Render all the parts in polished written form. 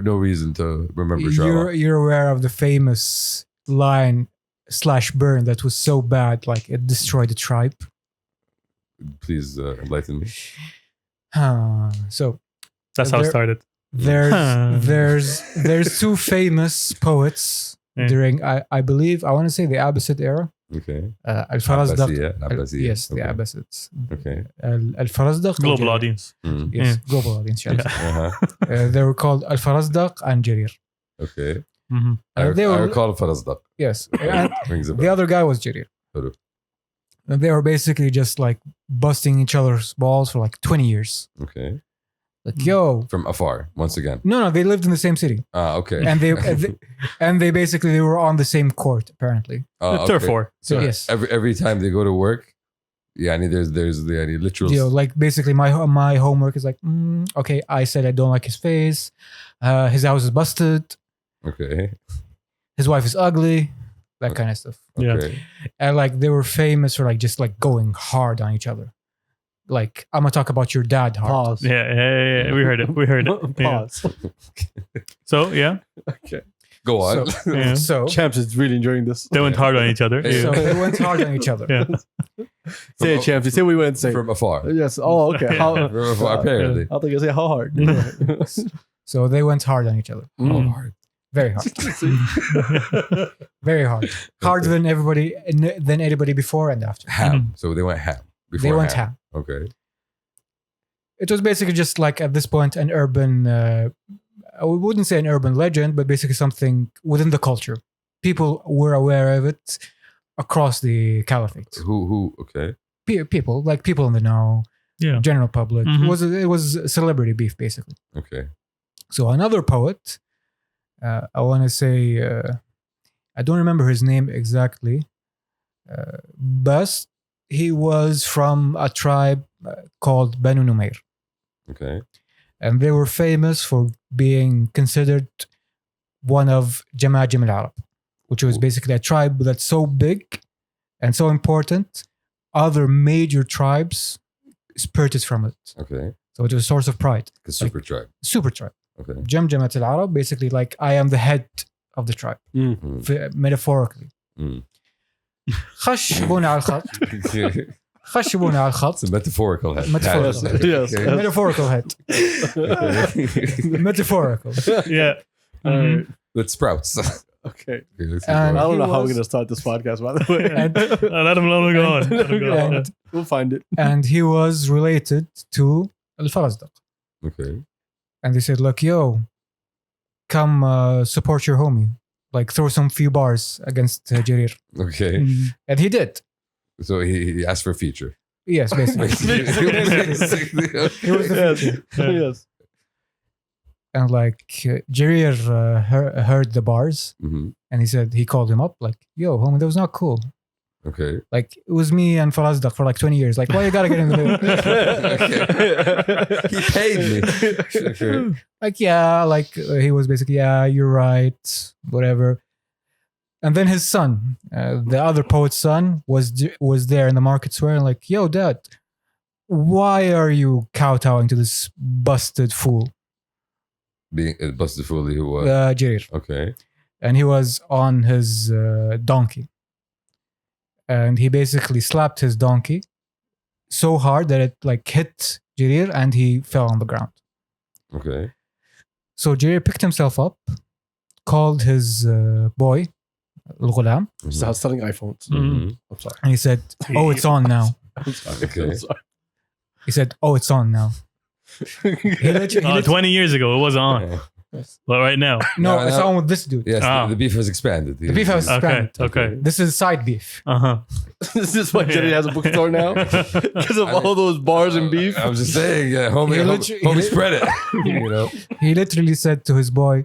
no reason to remember Sharla. You're aware of the famous line / burn that was so bad, like it destroyed the tribe. Please enlighten me. So That's how it started. There's two famous poets during I believe I want to say the Abbasid era. Okay. Al-Farazdaq. Abbasiyya. Yes, the Okay. Abbasids. Okay. Al-Farazdaq. Global audience. Yes, global audience. Yes. They were called Al-Farazdaq and Jarir. Okay. Mm-hmm. I recall Farazdaq. Yes. And Rings a the bell. other guy was Jarir. Hello. And they were basically just like busting each other's balls for like 20 years. Okay. Like, yo. From afar, once again. No, they lived in the same city. Okay. And they basically they were on the same court, apparently. Turf war. So yes. Every time they go to work, there's the literal. Like basically my homework is like, okay, I said I don't like his face. His house is busted. Okay. His wife is ugly. That kind of stuff. Okay. And like they were famous for like just like going hard on each other. Like, I'm gonna talk about your dad hard. Pause. Yeah. We heard it. Pause. So yeah. Okay. Go on. So Champs is really enjoying this. They went hard on each other. So they went hard on each other. Yeah. Say it, Champs. Say what we went to say. From afar. Yes. Oh, okay. How, From afar, apparently. I think I say how hard. So they went hard on each other. How hard? Very hard. Very hard. Harder than anybody before and after. Ham. So they went ham. Before They went ham. Okay. It was basically just like at this point an urban, I wouldn't say an urban legend, but basically something within the culture. People were aware of it across the caliphate. Who? Okay. People, like people in the know, general public. Mhm. It was celebrity beef, basically. Okay. So another poet, I want to say, I don't remember his name exactly, but he was from a tribe called Banu Numair. Okay. And they were famous for being considered one of Jamajim al-Arab, which was basically a tribe that's so big and so important, other major tribes spurted from it. Okay. So it was a source of pride. The super tribe. Super tribe. Okay. Jamjamat al-Arab, basically like I am the head of the tribe, metaphorically. خشبونا على الخط. خشبونا على الخط. It's a metaphorical head. Metaphorical. Yes. Okay. Metaphorical head. Metaphorical. Yeah. With sprouts. Okay. Let's And- I don't know how was- we're going to start this podcast, by the way. Let him go on. Let him go on. We'll find it. And he was related to Al-Farazdaq. Okay. And they said, look, yo, come support your homie. Like throw some few bars against Jarir. Okay. And he did. So he asked for a feature. Yes, basically. He was the feature. Yes. And like Jarir heard the bars Mm-hmm. and he called him up like, yo, homie, that was not cool. Okay. Like it was me and Farazdaq for like 20 years. Like, why you gotta get in the middle? Okay. He paid me. Okay. Like, yeah, like he was basically, yeah, you're right, whatever. And then his son, the other poet's son, was there in the market swearing like, yo, dad, why are you kowtowing to this busted fool? Being busted fully who was. Jarir. Okay. And he was on his donkey. And he basically slapped his donkey so hard that it like hit Jarir and he fell on the ground. Okay. So Jarir picked himself up, called his boy, Al-Ghulam, Started selling iPhones. Mhm. I'm sorry. and he said, oh, it's on now. I'm sorry. Okay. I'm sorry. He said, oh, it's on now. He literally- 20 years ago, it wasn't on. Yeah. But right now. no, No, it's no. on with this dude. Yes, Ah. the beef has expanded. The beef has Okay. expanded. Okay. This is side beef. Is this why Jenny has a bookstore now? Because of all those bars and beef? I was just saying, yeah, homie, He homie, literally- spread it. You know. He literally said to his boy,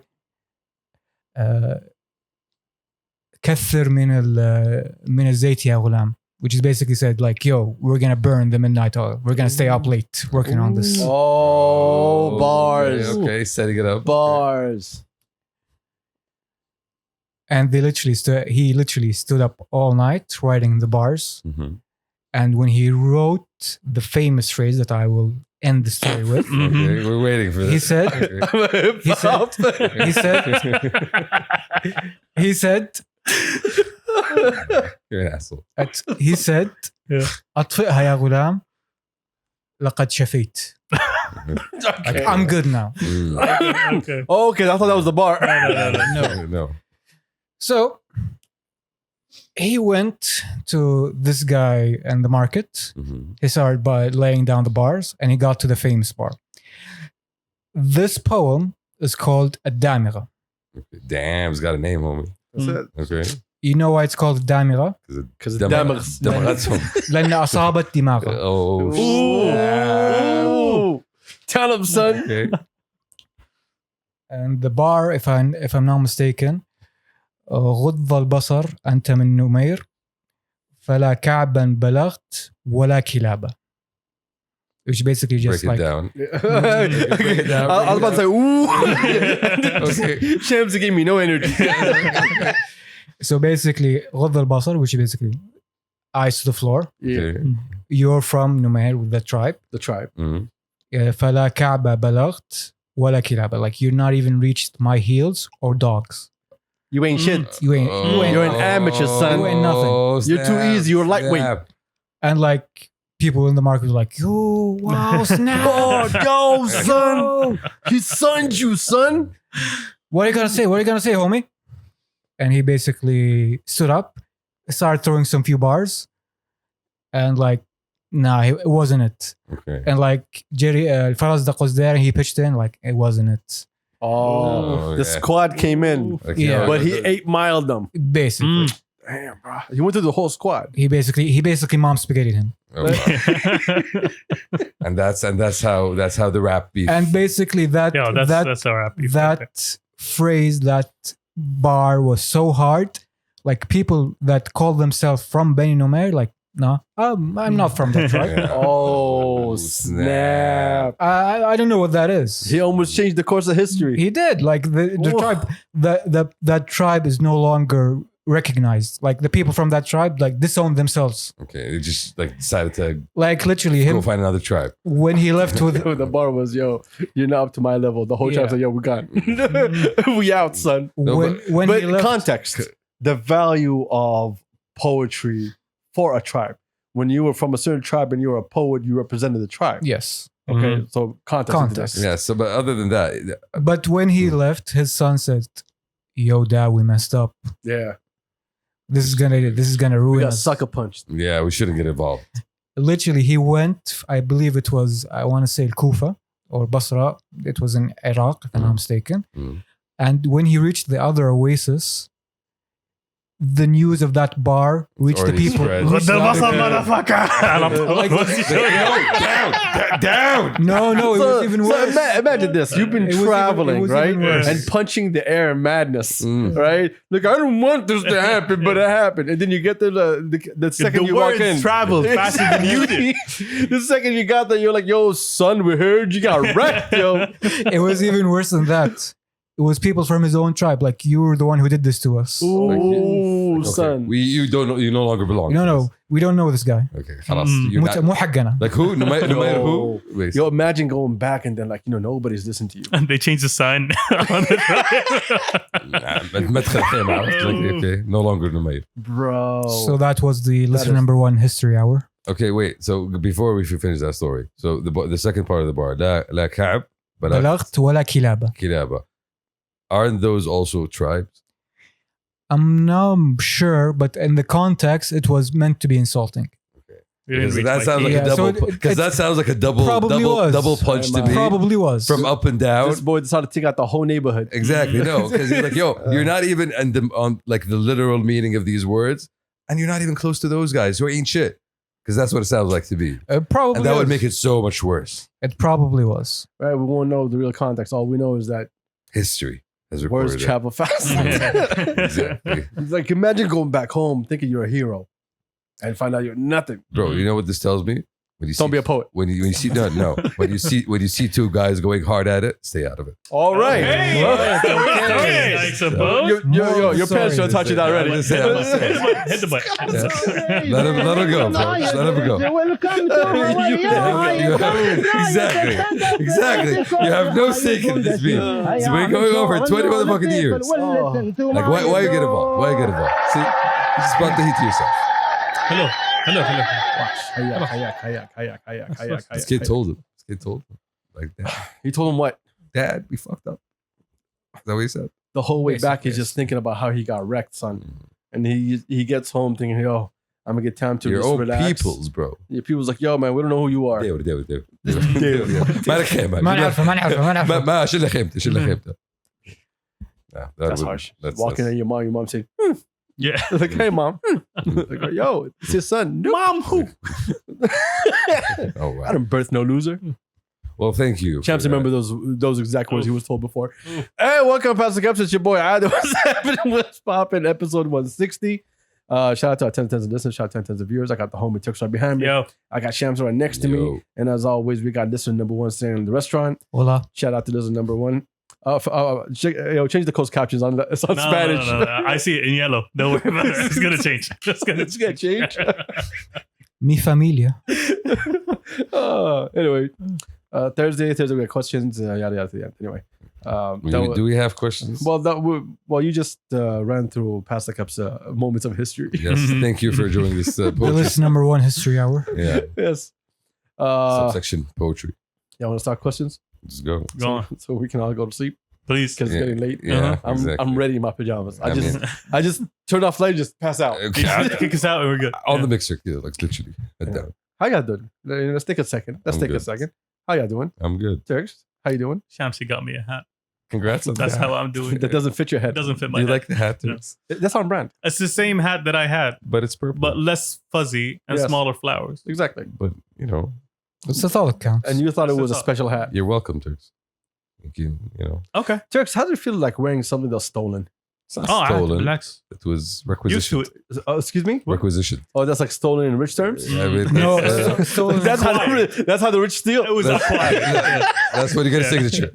كثر من الزيت يا غلام, which is basically said like, yo, we're gonna burn the midnight oil. We're gonna stay up late working on this. Oh, bars. Okay, setting it up. Bars. And he literally stood up all night writing the bars. Mhm. And when he wrote the famous phrase that I will end the story with. Okay, we're waiting for this. He said, Okay. he said, he said, he said, You're an asshole. he said, Yeah. أطفئها يا غلام لقد شفيت. Like, Okay. I'm good now. Mm. Okay. Oh, okay, I thought that was the bar. No. So he went to this guy in the market. Mhm. He started by laying down the bars and he got to the famous bar. This poem is called الدامغة. Okay. Damn, it's got a name, homie. That's it. Okay. You know why it's called الدامغة? Because it's Dam- damage. Damagazum. لأن أصابت دماغه. Oh, Ooh. Tell him, son. okay. And the bar, if I'm not mistaken, غض البصر أنت من نمير فلا كعبا بلغت ولا كلابة. Which basically just Break it like down. Okay. I was about to say, ooh. Okay. Shamsi gave me no energy. so basically غض البصر, which is basically eyes to the floor. Yeah. Okay. You're from Numair with the tribe. The tribe. Mhm. فلا كعبة بلغت ولا كلابة. Like you're not even reached my heels or dogs. You ain't shit. You ain't. You're an amateur, son. You ain't nothing. Oh, You're too snap, easy. You're lightweight. snap. And like people in the market were like, yo, wow, snap. Oh, yo, son. He sunned you, son. What are you gonna say? What are you gonna say, homie? And he basically stood up, started throwing some few bars, and like, nah, it wasn't it. Okay. And like Jerry Farazdak was there, and he pitched in, like it wasn't it. Oh, the yeah. squad came in, Like, Yeah. yo, but he 8-miled them. Basically, Damn, bro. He went through the whole squad. he basically mom spaghettied him, oh, wow. and that's how the rap beef. and basically that Yeah, that's our happy. that phrase, that bar was so hard. Like people that call themselves from Beni Numair, like, no, I'm not from that tribe. Yeah. Oh, snap. I don't know what that is. He almost changed the course of history. He did. Like the Whoa. tribe, that tribe is no longer recognized. Like the people from that tribe, like disowned themselves. Okay, they just like decided to Like literally go him find another tribe. when he left with The bar was, yo, you're not up to my level. The whole tribe's Yeah. like, yo, we gone. We out, son. No, when But he left. context, the value of poetry for a tribe. When you were from a certain tribe and you were a poet, you represented the tribe. Yes, Okay, so context. into Context. this. Yeah. So, but other than that, but when he left, his son said, "Yo, Dad, we messed up. Yeah. This is gonna We ruin got us." sucker punched. yeah, we shouldn't get involved. Literally, he went. I believe it was. I want to say Kufa or Basra. It was in Iraq, if I'm not mistaken. Mm. And when he reached the other oasis, the news of that bar reached the already people. spread. reached the other- motherfucker. Down. No, it was even So worse. imagine this. You've been It was traveling, even right? worse. And punching the air in madness, Mm. right? Like, I don't want this to happen, but it happened. And then you get there, the second The you walk words in. traveled faster than you did. The second you got there, you're like, yo, son, we heard you got wrecked, yo. It was even worse than that. It was people from his own tribe. Like, you were the one who did this to us. Ooh, Okay. son. You no longer belong. No, we don't know this guy. Okay. خلاص. You're not- مو حقنا. like who? No matter Yo. who. Wait. Yo, imagine going back and then, like, nobody's listening to you. And they changed the sign on the ما تدخل خيمة عرفت؟ Like, okay, no longer نمير. Bro. So that was the listener is- number one history hour. Okay, wait. So before we finish that story, so the second part of the bar, لا كعب بلا بلغت ولا كلابة. كلابة. Aren't those also tribes? I'm not sure, but in the context, it was meant to be insulting. Because that sounds like Yeah, a so double. it- Because that sounds like a double Probably was. punch to me. Probably was. From up and down. This boy decided to take out the whole neighborhood. Exactly. No, because he's like, yo, you're not even on like the literal meaning of these words, and you're not even close to those guys who ain't shit. Because that's what it sounds like to be, Probably and that would was. make it so much worse. It probably was. Right? We won't know the real context. All we know is that History has words recorded it. travel fast. Exactly, It's like, imagine going back home thinking you're a hero and find out you're nothing. bro. You know what this tells me? When you Don't see, be a poet. when you see no. When you see two guys going hard at it, stay out of it. All right. Hey, Well, so we're okay. starting, I suppose. Your parents should have taught you that already. I'm just saying. Hit the button. Let him go, bro. Just let him go. Exactly. You have no stake in this beef. It's been going on for 20 motherfucking years. Like, why you get involved? Why you get involved? See, you just brought the heat to yourself. Hello. This kid told him. Like, He told him what? Dad, we fucked up. Is that what he said? The whole way Basically, back, he's just thinking about how he got wrecked, son. And he gets home thinking, yo, I'm gonna get time to Your just own relax. peoples, bro. Your people's like, yo, man, we don't know who you are. ديو ما لك خيمة. ما نعرفه. ما شيل خيمته. That's harsh. Walking at your mom saying, Yeah. like, hey, mom. Like, yo, it's your son. Mom, who? Oh, wow. I didn't birth no loser. Well, thank you. Champs, for that. remember those exact words he was told before. Hey, welcome, Pastor Kabsa. It's your boy. What's happening? What's popping? Episode 160. Shout out to our 10 tens of listeners. Shout out to 10 tens of viewers. I got the homie Turks right behind me. Yo. I got Shams right next to me. Yo. And as always, we got listener number one standing in the restaurant. Hola. Shout out to listener number one. Change the closed captions on it's on Spanish. No. I see it in yellow. Don't worry about it. It's gonna change. It's gonna change. Mi familia. Anyway, Thursday we got questions. Yada yada at the end. Anyway, Do we have questions? well, you just ran through past the Kabsa moments of history. Yes. Thank you for joining this The poetry. list number one history hour. Yeah. Yes. Subsection poetry. Y'all want to start questions? Let's go. Go on, So we can all go to sleep please. because it's Yeah. getting late. Yeah. I'm exactly. ready in my pajamas. I mean, just turned off light, just pass out. okay. Kick us out and we're good. On the mixer, yeah, like literally. Head Yeah. down. How y'all doing? Let's take a second. I'm good. How y'all doing? I'm good. Turks, how you doing? Shamsi got me a hat. Congrats on That's that. how I'm doing. That doesn't fit your It head. doesn't fit Do my you head. like the hat, Yeah. Turks? That's on brand. It's the same hat that I had, But it's purple. but less fuzzy and Yes. smaller flowers. Exactly. But, That's all that counts. And you thought it was a That's all. special hat. you're welcome, Turks. Thank you. Okay. Turks, how does it feel like wearing something that's stolen? It's not Oh, I had to stolen. relax. It was Used to requisitioned. it. Excuse me? Requisitioned. Oh, that's like stolen in rich terms? I mean, No, that's, stolen. That's how the rich steal. It was That's- applied. that's when you get a signature.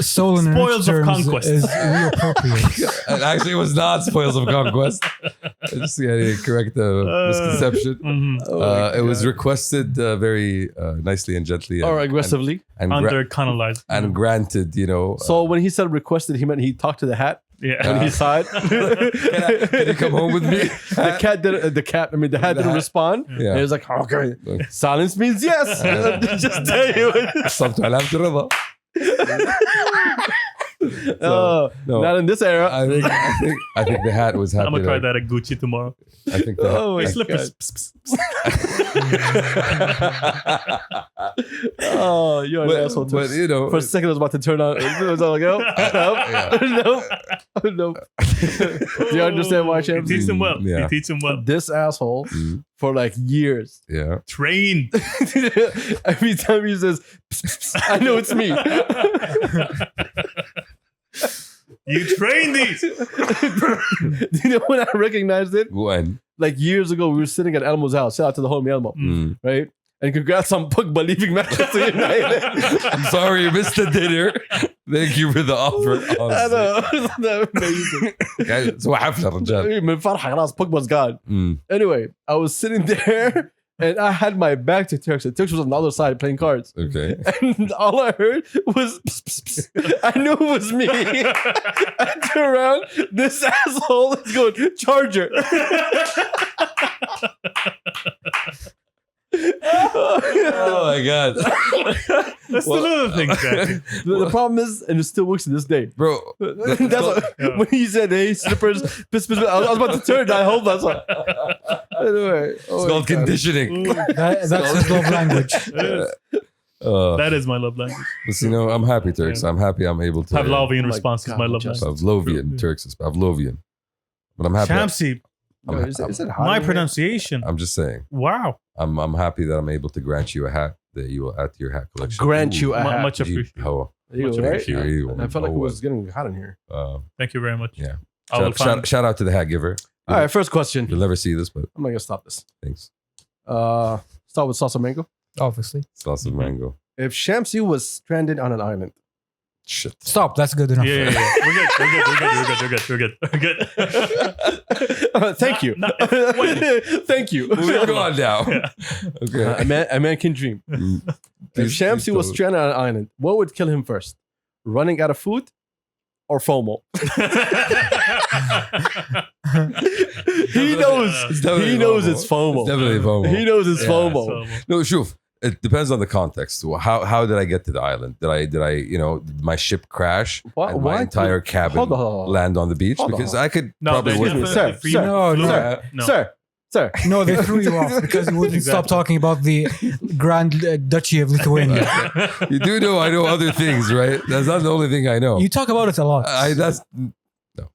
Stolen in Spoils rich of terms conquest. is reappropriate. And actually, it was not spoils of conquest. I just got to correct the misconception. Mhm. It was requested very nicely and gently. Or aggressively. And Under colonized. granted, So when he said requested, he meant he talked to the hat Yeah. and he saw it. can you come home with me? The hat didn't The didn't hat. respond. Yeah. And he was like, okay. Silence means yes. Just tell you. صمت علامة الرضا. Oh, no. not in this era. I think the hat was happy. I'm gonna try that at Gucci tomorrow. I think that. Oh my Hey, God. slippers. Oh, you're an asshole. but Too. For a second, I was about to turn on. It was like, oh, nope. Do you understand why, You Shams? teach them well. Yeah. You teach them well. This asshole Mm, for like years. yeah. Trained. Every time he says, I know it's me. You train these. Do you know when I recognized it? When? Like years ago, we were sitting at Elmo's house. Shout out to the homie Elmo, Mm. right? And congrats on Pugba leaving Manchester United. I'm sorry you missed the dinner. Thank you for the offer. I Honestly. know. Isn't that amazing? Guys, سوى حفلة رجال. من فرحة خلاص Pugba's gone. Mm. Anyway, I was sitting there and I had my back to Turks. And Turks was on the other side playing cards. Okay. And all I heard was pss, pss, pss. I knew it was me. I turn around, this asshole is going, Charger. Oh my god, That's Well, the little things, Jackie. The problem is, and it still works to this day. bro. That's what, when he said, "Hey, slippers," piss, piss, piss, I was about to turn. I hold that. Anyway, It's called conditioning. That's his love language. That is my love language. But, I'm happy, Turks. I'm happy I'm able to. Pavlovian my response is God, my love just- language. Pavlovian. Turks is Pavlovian. But I'm happy. Shamsi, Is it hot my in here? pronunciation. I'm just saying. Wow. I'm happy that I'm able to grant you a hat that you will add to your hat collection. Grant you a hat. Much appreciated. How? You, much right? appreciated. I felt like it was getting hot in here. Thank you very much. Yeah. I will find. Shout out to the hat giver. All right, first question. You'll never see this, but I'm not gonna stop this. thanks. Start with salsa mango. Obviously. Sauce of mango. If Shamsi was stranded on an island, Shit. Stop. That's good enough. Yeah. We're good. thank you. Thank you. Go on now. Yeah. Okay. A man can dream. If Please Shamsi was don't. stranded on an island, what would kill him first? Running out of food or FOMO? He knows. It's definitely He knows FOMO. it's FOMO. It's definitely FOMO. He knows it's Yeah, FOMO. No, shuf. It depends on the context. How did I get to the island? Did I did my ship crash and my entire cabin Hold on. land on the beach? Hold Because on. I could No, probably they win. definitely Sir, free sir, flew. no. Sir. No, they threw you off because you wouldn't stop Exactly. talking about the Grand Duchy of Lithuania. You do know I know other things, right? That's not the only thing I know. You talk about it a lot. That's no.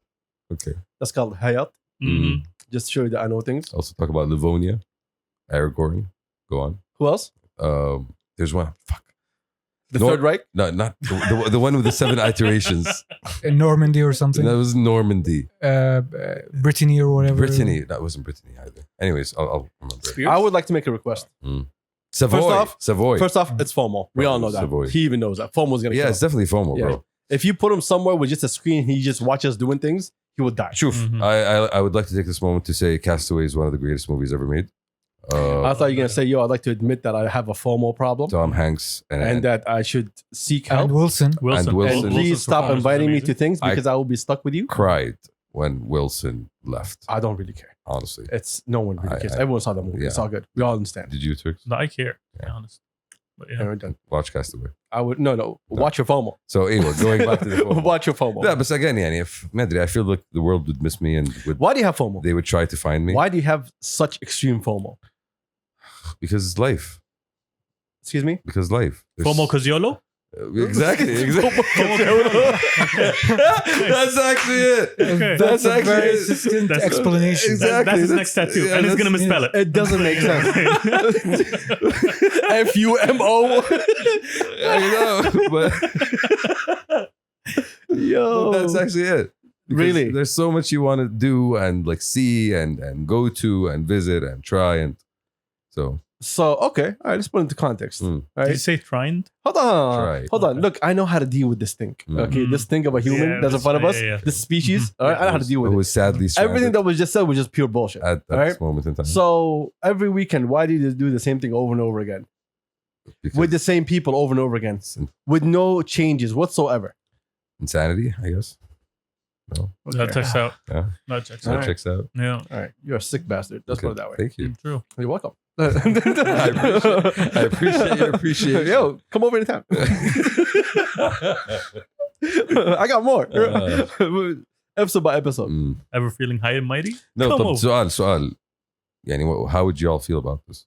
Okay. That's called Hayat. Mhm. Just to show you that I know things. Also talk about Livonia, Aragorn. Go on. Who else? There's one. Fuck. The Nor- Third Reich? No, not the one with the 7 iterations. In Normandy or something. That was Normandy. Brittany or whatever. Brittany. That wasn't Brittany either. Anyways, I'll remember. I would like to make a request. Savoy. Savoy. First off, it's FOMO. We all know that. Savoy. He even knows that. FOMO's going to Yeah, kill it's him. definitely FOMO, Yeah. bro. If you put him somewhere with just a screen, he just watches doing things, he will die. Shuf, Mhm. I would like to take this moment to say Castaway is one of the greatest movies ever made. I thought you were going to say, I'd like to admit that I have a FOMO problem Tom Hanks and that I should seek help. And Wilson. Wilson. And Wilson. And please stop performance was inviting me amazing. to things I- because I will be stuck with you. cried when Wilson left. I don't really care. Honestly, It's no one really cares. I- Everyone saw the movie. yeah. It's all good. We all understand. did you, Turks? No, I care. To Yeah. be honest. But And yeah. we're done. Watch Castaway. I would no. Watch your FOMO. So anyway, going back to the FOMO. Watch your FOMO. Yeah, but again, يعني, if I feel like the world would miss me and Why do you have FOMO? they would try to find me Why do you have such extreme FOMO? because it's life. Excuse me. Because life. There's- FOMO because YOLO? Exactly. That's actually it. Okay. That's a actually very it. succinct That's- explanation. Exactly. That's his That's- next tattoo. yeah, And he's going to that's- misspell it. It doesn't make sense. FUMO. I know, but Yo. that's actually it. Because Really? there's so much you want to do and like see and go to and visit and try and so So okay, all right. Let's put it into context. Mm. All Did you right, say trined? hold on, Try. hold on. Okay. Look, I know how to deal with this thing. Mm. Okay, this thing of a human Yeah, that's in this- front of us, yeah. this species. All right, I know how to deal it with it. was sadly stranded Everything that was just said was just pure bullshit. at all right? this moment in time. So every weekend, why do you do the same thing over and over again Because with the same people over and over again it's with no changes whatsoever? insanity, I guess. No, That checks out. Yeah. That checks that out. Alright. checks out. Yeah. All right, you're a sick bastard. Let's Okay, put it that way. Thank you. True. You're welcome. I appreciate your appreciation. Yo, come over anytime. I got more. Episode by episode. Mm. Ever feeling high and mighty? No, Come طب over. سؤال يعني how would you all feel about this?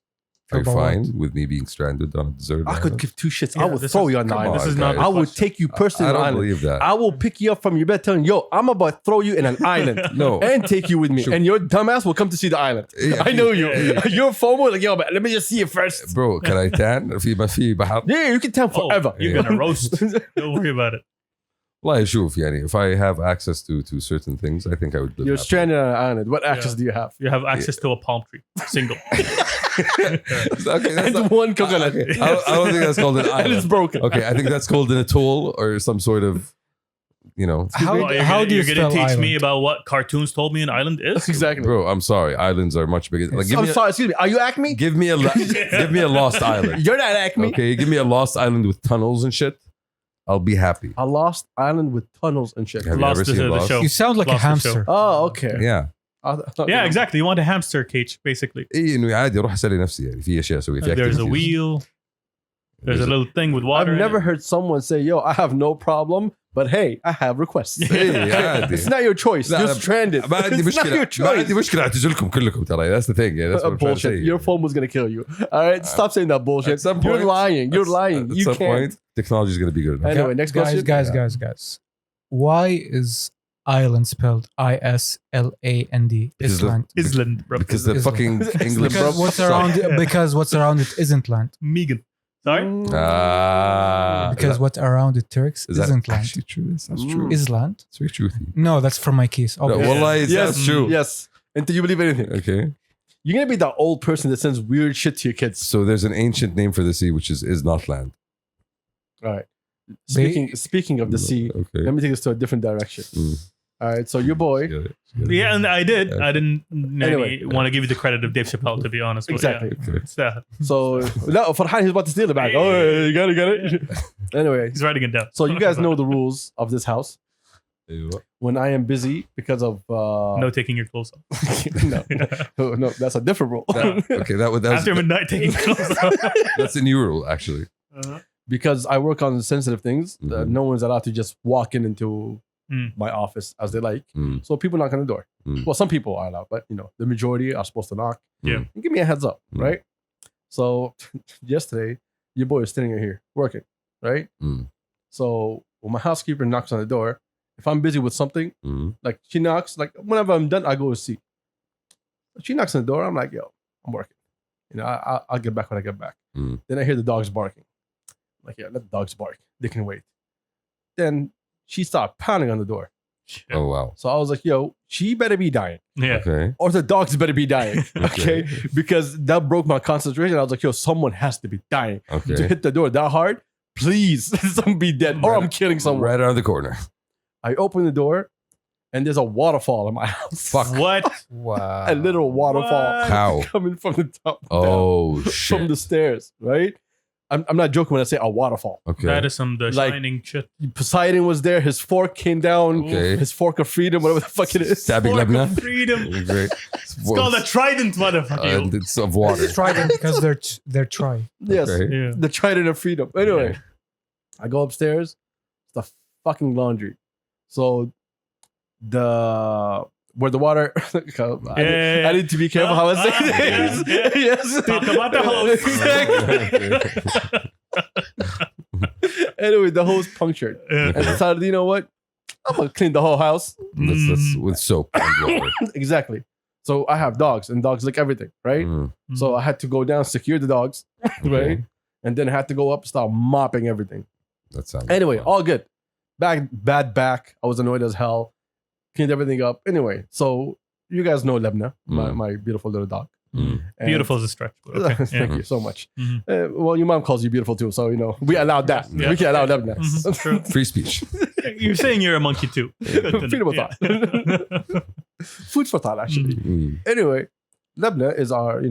Are you About fine with me being stranded on a deserted I could island? give two shits. Yeah, I would this throw is- you on the come island. This is on, not. guys. I would take you personally I on the don't island. believe that. I will pick you up from your bed telling you, yo, I'm about to throw you in an island No. and take you with me. Sure. And your dumbass will come to see the island. Yeah, I know you. yeah. Your FOMO, like, yo, but let me just see it first. Bro, can I tan? في بحر. Yeah, you can tell Oh, forever. you're going to roast. Don't worry about it. والله شوف يعني if I have access to certain things, I think I would live You're happily. stranded on an island. What access Yeah. do you have? You have access to a palm tree. Single. Okay, that's And not, one coconut. okay. I don't think that's called an And it's island. broken. Okay, I think that's called an atoll or some sort of, you know. How, Oh, you're how gonna, do you you're gonna spell teach island? me about what cartoons told me an island is? Exactly. Bro, I'm sorry. Islands are much bigger. Like, I'm sorry, excuse me. Are you Acme? give me a lost island. You're not Acme. Okay, give me a lost island with tunnels and shit. I'll be happy. A lost island with tunnels and shit. Have you Lost ever is seen the Lost? show. You sound like a Lost the show. hamster. Oh, okay. Yeah. Yeah, exactly. You want a hamster cage, basically. اي انه عادي اروح اسلي نفسي يعني في اشياء اسويها في There's a activities. wheel. There's a little thing with water. I've in never it. heard someone say, yo, I have no problem, but hey, I have requests. اي عادي. It's not your choice. لا، You're أنا- stranded. ما عندي It's not مشكلة your ما choice. عندي مشكلة اعتزلكم كلكم ترى. That's the thing. Yeah, that's what I'm trying to say. Bullshit. Your phone was going to kill you. All right? Stop saying that bullshit. At some You're point- lying. You're lying. At You some can't. point, technology is going to be good enough. Anyway, next guys, question. guys. Why is island spelled ISLAND? Because the- Island. Island. bro. Because the Island. fucking English. Because what's around it isn't land. Megan. Sorry? Because what's around it Turks is that isn't land. actually true? That's true. Is land? It's very truthy. No, that's from my case. No, obviously. والله Yes, that's true. Yes. Until you believe anything. Okay. You're gonna be that old person that sends weird shit to your kids. So there's an ancient name for the sea, which is not land. All right. Speaking of the sea, Okay. let me take this to a different direction. All right. So your boy, Get it. Yeah, and I did. I didn't Anyway. want to give you the credit of Dave Chappelle, to be honest. But Exactly. Yeah, Okay. it's that. so no, Farhan, he's about to steal it back. Oh, you got it. Anyway, He's writing it down. so you guys know the rules of this house. When I am busy because of No taking your clothes off. no, that's a different rule. Okay, that's After midnight, taking your clothes off. that's a new rule actually. Uh-huh. Because I work on sensitive things, Mhm. no one's allowed to just walk into my office as they like. Mm. So people knock on the door. Mm. Well, some people are allowed, but the majority are supposed to knock. Yeah. And give me a heads up, Mm. right? So yesterday, your boy is sitting here working, right? Mm. So when my housekeeper knocks on the door, if I'm busy with something, Mm. like she knocks, like whenever I'm done, I go to see. She knocks on the door, I'm like, yo, I'm working. I'll get back when I get back. Mm. Then I hear the dogs barking. I'm like, yeah, let the dogs bark. They can wait. Then she started pounding on the door. Oh wow. So I was like, yo, she better be dying. Yeah. Okay. Or the dogs better be dying. Okay. Because that broke my concentration. I was like, yo, someone has to be dying. To Okay. hit the door that hard, please, someone be dead. Or I'm killing someone. Right around the corner. I open the door and there's a waterfall in my house. Fuck. What? Wow. A literal waterfall What? How? coming from the top down, Oh from shit. the stairs, right? I'm not joking when I say a waterfall. Okay. That is some The Like- Shining shit. Poseidon was there. His fork came down. Okay. His fork of freedom, whatever the fuck it is. Stabbing Fork of Lebna. freedom. Great. It's called a trident, motherfucker. And it's of water. Try them because they're try. Yes. Okay. Yeah. The trident of freedom. Anyway, I go upstairs. It's the fucking laundry. So where the water. I need to be careful how I say this. Yes. Talk about the hose. Exactly. Anyway, the hose punctured. And I decided, you know what? I'm gonna clean the whole house. That's with soap and water. Exactly. So I have dogs, and dogs lick everything, right? Mm. So I had to go down, secure the dogs, right? And then I had to go up, start mopping everything. That sounds Anyway, fun. all good. Bad back. I was annoyed as hell. Cleaned everything up. Anyway, so you guys know Lebna, my beautiful little dog. Mm. And- Beautiful is a stretch. But okay. Thank Yeah. you so much. Mhm. Well, your mom calls you beautiful too, so we allowed that. Yeah. We can allow Lebna. Mhm, true. Free speech. You're saying you're a monkey too. Freedom of thought. Food for thought, actually. Mm. Anyway, Lebna is our,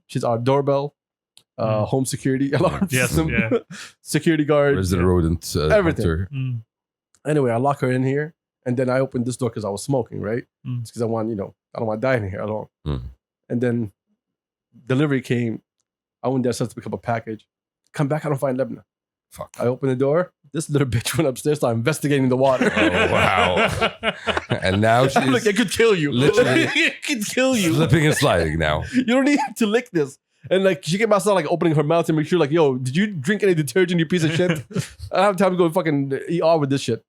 she's our doorbell, home security alarm Yes, system, yeah. security guard, Resident rodent. Everything. hunter. Mm. Anyway, I lock her in here, and then I opened this door because I was smoking, right? Mm. It's because I don't want to die in here alone. Mm. And then delivery came. I went downstairs to pick up a package. Come back, I don't find Lebna. Fuck. I opened the door. This little bitch went upstairs, started investigating the water. Oh, wow. And now she's I'm like, it could kill you. literally it could kill you. slipping and sliding now. You don't need to lick this. And like she came outside, like opening her mouth to make sure, like, yo, did you drink any detergent, you piece of shit? I don't have time to go fucking ER with this shit.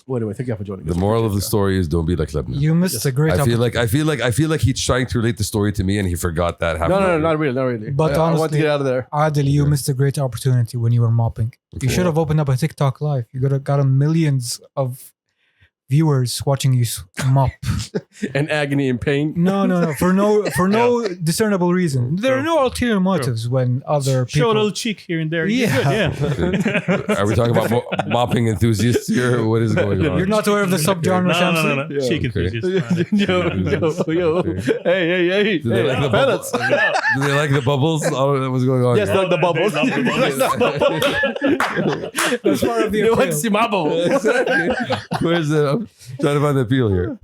Well, anyway, thank you for joining The us. moral of the story is don't be like Lebna. You missed a great I feel opportunity. like he's trying to relate the story to me and he forgot that. No, not really. But I want to honestly- get out of there. Adil, you Okay. missed a great opportunity when you were mopping. Okay. You should have opened up a TikTok live. You could have gotten millions of viewers watching you mop. And agony and pain. No. For no discernible reason. There are no ulterior motives when other Show a people. little cheek here and there. Yeah. Yeah. Are we talking about mopping enthusiasts here? What is going on? You're not aware of the subgenre, No, Shamsi? no. Yeah. Cheek Okay. enthusiast. yo. Hey. Do they like the fellas. bubbles? Do they like the bubbles? Oh, what's going on? Yes, here? like the bubbles. They love the bubbles. That's part of the You want to appeal. see my bubbles? Exactly. Where's the? I'm trying to find the appeal here.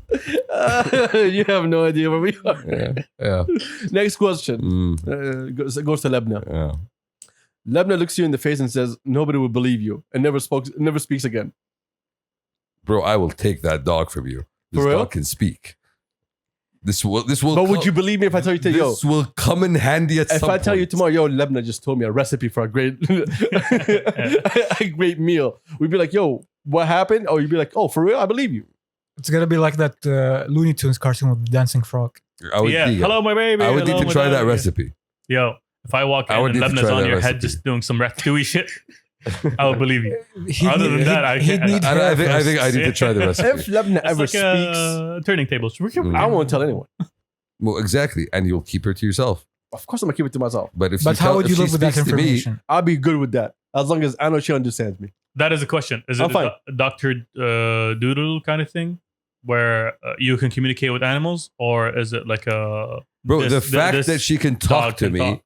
You have no idea where we are. Yeah. Next question. Mm, Goes to Lebna. yeah. Lebna looks you in the face and says, "Nobody will believe you," and never speaks again. Bro, I will take that dog from you. This For real? dog can speak. This will. But would you believe me if I tell you, yo, This will come in handy at if some I tell you point. tomorrow, yo, Lebna just told me a recipe for a great, a great meal, we'd be like, yo, what happened? Oh, you'd be like, oh, for real? I believe you. It's gonna be like that Looney Tunes cartoon with the dancing frog. I would, Yeah. need- Hello, my baby. I would need Hello, to my try that dog. recipe. Yo, if I walk I in would and need to Lebna's try on that your head recipe. just doing some ratatouille shit, I would believe you. He'd Other than that, I he'd can't- need And I think I therapists. need to try the recipe. If Lebna It's ever like speaks, a turning tables. Mm. I won't tell anyone. Well, exactly, and you'll keep her to yourself. Of course, I'm gonna keep it to myself. But if But you how tell, would if you she live with that speaks to me, information? I'll be good with that as long as I know she understands me. That is a question. Is I'm it fine. a Dr. Doodle kind of thing where you can communicate with animals, or is it like a bro, the this- fact this that she can talk dog to can me talk?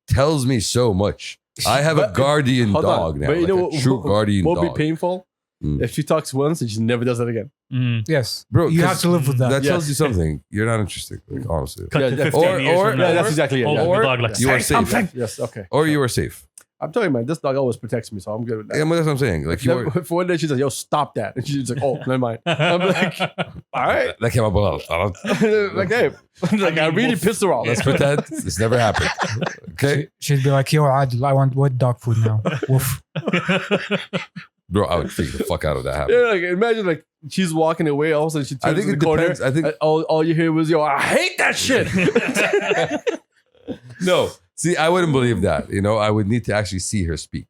tells me so much. I have a But- guardian Hold on. dog now, But you like know a what- true guardian Won't dog. be painful Mm. if she talks once and she never does that again. Mm. Yes, Bro, you 'cause have to live with that. That Yes. tells you something. You're not interested, like, honestly. Cut Yeah, to yeah. 15 Or- years or- from Yeah, now. that's exactly it. Hold Yeah. the Or dog like, you are "Say safe. something." Yes, okay. Or you are safe. I'm telling you, man, this dog always protects me, so I'm good with that. Yeah, but that's what I'm saying. Like, you are. For one day, she's like, yo, stop that. And she's like, oh, never mind. I'm like, all right. Like, I'm about- Like, hey, like, I really pissed her off. let's pretend this never happened. Okay? She'd be like, "Yo, Adil, I want wet dog food now." Woof. Bro, I would freak the fuck out of that happening. Yeah, like, imagine, like, she's walking away, all of a sudden she I turns think to it the corner. depends. I think and all you hear was, yo, I hate that shit. no. See, I wouldn't believe that. You know, I would need to actually see her speak.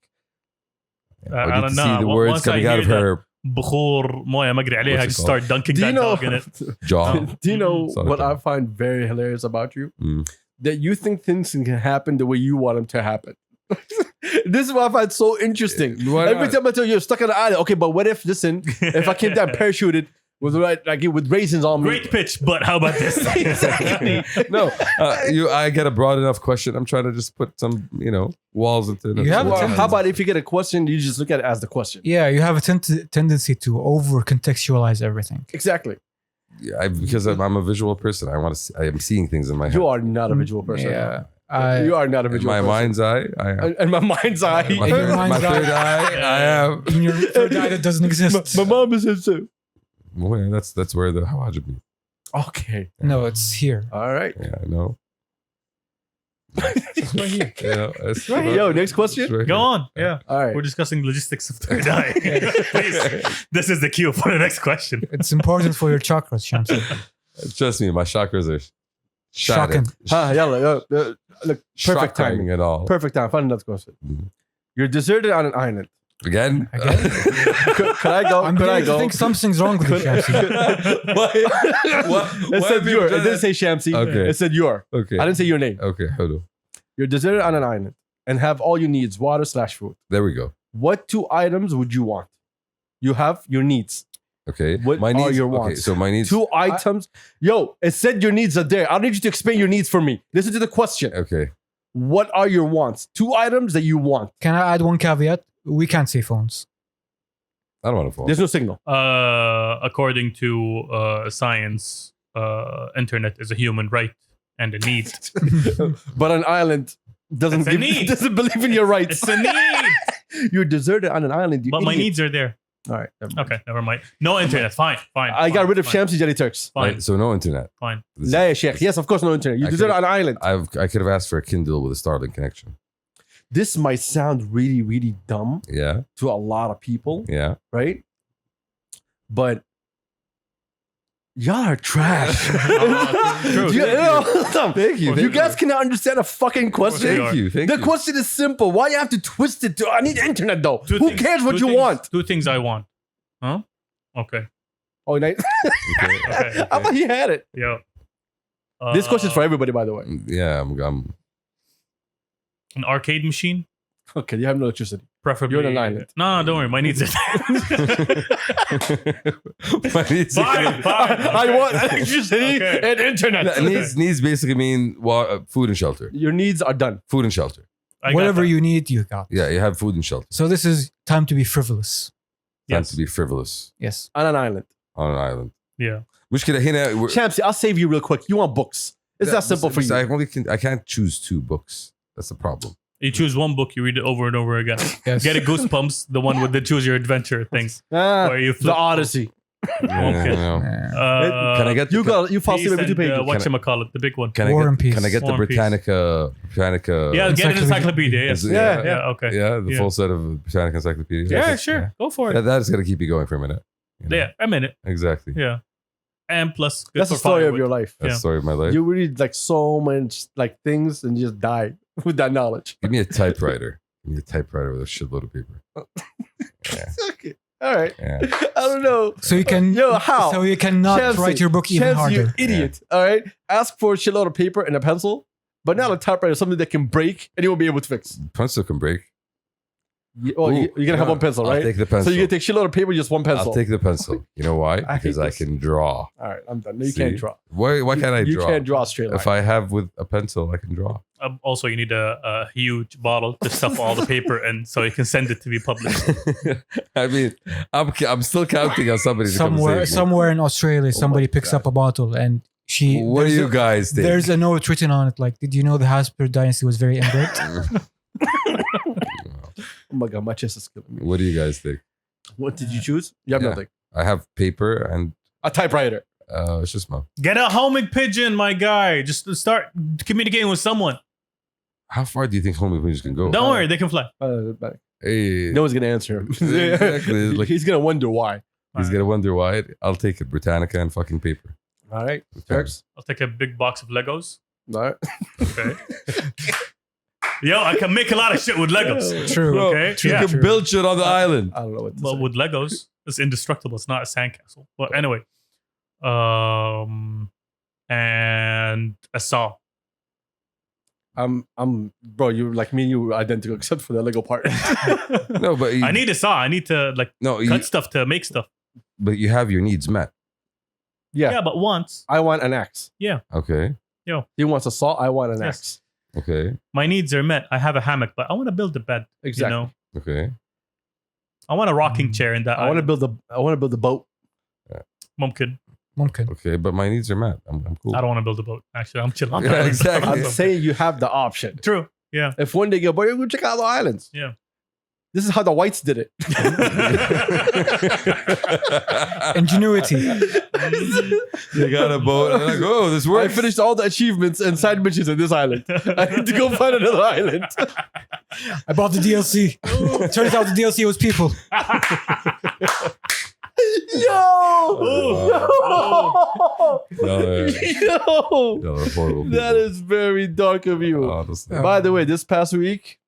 I would I need don't to see know. the words Once I coming out of hear her بخور مويه ما ادري عليها, What's it just start dunking Do you that know, dog in it. jaw. do you know Sorry, what Tom. I find very hilarious about you? Mm. That you think things can happen the way you want them to happen. This is what I find so interesting. Why Every not? time I tell you, you're stuck on the island. Okay, but what if, listen, if I came down parachuted with the right, like with raisins on me? Great pitch, but how about this? Exactly. No, I get a broad enough question. I'm trying to just put some, walls into it. You have a Well, tendency- how about if you get a question, you just look at it as the question? Yeah, you have a tendency to over contextualize everything. Exactly. Yeah, because I'm a visual person. I want to. I am seeing things in my head. You are not a visual person. Yeah, You are not a In visual my person. mind's eye, I am. In my mind's eye. My In your third, mind's my third eye, I am. in your third eye that doesn't exist. My mom said so. Well, yeah, that's where the hawajib be. Okay. No, it's here. All right. Yeah, I know. It's right here. Yeah, it's Right. Yo, next question. it's right Go here. on. Yeah. All right. We're discussing logistics of third eye. Please. This is the cue for the next question. It's important for your chakras, Shamsi. Trust me, my chakras are Shocking. Yalla, look, perfect Shocking timing. at all. Perfect time. Find another question. Mhm. You're deserted on an island. Again? Again? Could I go? I'm Could I beginning to go? think something's wrong with you, Shamsi. What? It said people your. It done didn't that? say Shamsi. Okay. It said your. Okay. I didn't say your name. Okay, hold on. You're deserted on an island and have all your needs, water/food. There we go. What 2 items would you want? You have your needs. Okay. What my are needs, your Okay, wants? so my needs. 2 items. Yo, it said your needs are there. I don't need you to explain your needs for me. Listen to the question. Okay. What are your wants? 2 items that you want. Can I add one caveat? We can't say phones. I don't want to fall. There's no signal. According to science, internet is a human right and a need. But an island doesn't It's a need. doesn't believe in your rights. It's a need. You're deserted on an island. You But my idiot. needs are there. All right. never mind. Okay, never mind. No internet. Fine. I got rid of fine, Shamsi Jelly Turks. Fine. Right, so no internet. Fine. This- La ya Sheikh. Yes, of course, no internet. You I deserted could've- on an island. I could have asked for a Kindle with a Starlink connection. This might sound really, really dumb Yeah. to a lot of people, Yeah. right? But y'all are trash. True. You know, Thank you. you guys cannot understand a fucking question. Thank Thank you. Thank The you. question is simple. Why you have to twist it to? I need internet though. Two Who things- cares what two you things- want? 2 things I want. Huh? Okay. Oh, nice. Okay. Okay. I thought he had it. Yeah. This question's for everybody, by the way. Yeah, I'm An arcade machine, Okay, you have no electricity. preferably. You're on an island. No, don't worry. My needs are there. Fine, fine. I want electricity Okay. and internet. needs basically mean food and shelter. Your needs are done. Food and shelter. I got Whatever that. you need, you got. Yeah, you have food and shelter. So this is time to be frivolous. Time Yes. to be frivolous Yes. On an island. on an island. Yeah. مشكلة هنا we're- Shamsi, I'll save you real quick. You want books. It's that simple for Bes- you. I can't choose 2 books. That's the problem. You choose one book, you read it over and over again. Yes. Get a goosebumps, the one with the choose your adventure things. Ah, Where you the flip- Odyssey. Okay. Yeah. Can I get You got you fall asleep every 2 pages. whatchamacallit, the big one. Can War I and get, Peace. Can I get the War and Peace. Britannica? Yeah, get an Encyclopedia. encyclopedia. Yes. Is it- Yeah, Yeah, okay. Yeah, the Yeah. full set of Britannica encyclopedia. Yeah, sure. Go for it. That is gonna keep you going for a minute. you know? Yeah, a minute. Exactly. Yeah. And plus, good That's for the story of firewood. your life. That's Yeah. the story of my life. You read like so much like things and you just die with that knowledge. Give me a typewriter. Give me a typewriter with a shitload of paper. Yeah. Okay. All right. Yeah. I don't know. So you can how? So you cannot Shamsi, write your book even Shamsi, you harder. idiot. All right. Ask for a shitload of paper and a pencil, but not a typewriter, something that can break and you won't be able to fix. Pencil can break. You're gonna have one pencil, I'll right? take the pencil. So you can take shitload of paper, just one pencil. I'll take the pencil. You know why? I hate Because I this. can draw. All right, I'm done. No, you See? can't draw. Why can't I You draw? can't draw a straight line. If I have with a pencil, I can draw. Also, you need a huge bottle to stuff all the paper in, so you can send it to be published. I mean, I'm still counting on somebody to come save me. Somewhere in Australia, somebody picks God. up a bottle and What do you guys think? There's a note written on it like, did you know the Habsburg dynasty was very inbred? Oh my god, my chest is killing me. What do you guys think? What did you choose? You have Yeah. nothing. I have paper and A typewriter. it's just my. Get a homing pigeon, my guy. Just start communicating with someone. How far do you think homing pigeons can go? Don't worry, they can fly. Back. Hey, No one's gonna answer him. Exactly, like- He's gonna wonder why. he's gonna wonder why. I'll take it, Britannica and fucking paper. All right, Turks. I'll take a big box of Legos. All right. Okay. Yo, I can make a lot of shit with Legos. True. Okay. You Yeah. can build shit on the island. I don't know what to Well, say. with Legos, it's indestructible. It's not a sandcastle. But anyway, and a saw. Bro, you like me and you were identical except for the Lego part. No, but I need a saw. I need to like no, cut stuff to make stuff. but you have your needs met. Yeah. Yeah, but once I want an axe. Okay, He wants a saw. I want an Yes. axe. okay, my needs are met, I have a hammock, but I want to build a bed. Exactly. You know, okay. I want a rocking chair in that. I want to build a boat. Mumkin. Mumkin. Okay, but my needs are met. I'm cool. I don't want to build a boat. Actually, I'm chilling. Yeah, exactly. I'm saying you have the option. True. Yeah. If one day you go, boy, go check out the islands. Yeah. This is how the whites did it. Ingenuity. You got a boat. And I'm like, oh, this I works. finished all the achievements and side missions in this island. I need to go find another island. I bought the DLC. Turns out the DLC was people. No, Yo! no, they're horrible That people. is very dark of you. Honestly. By the way, this past week,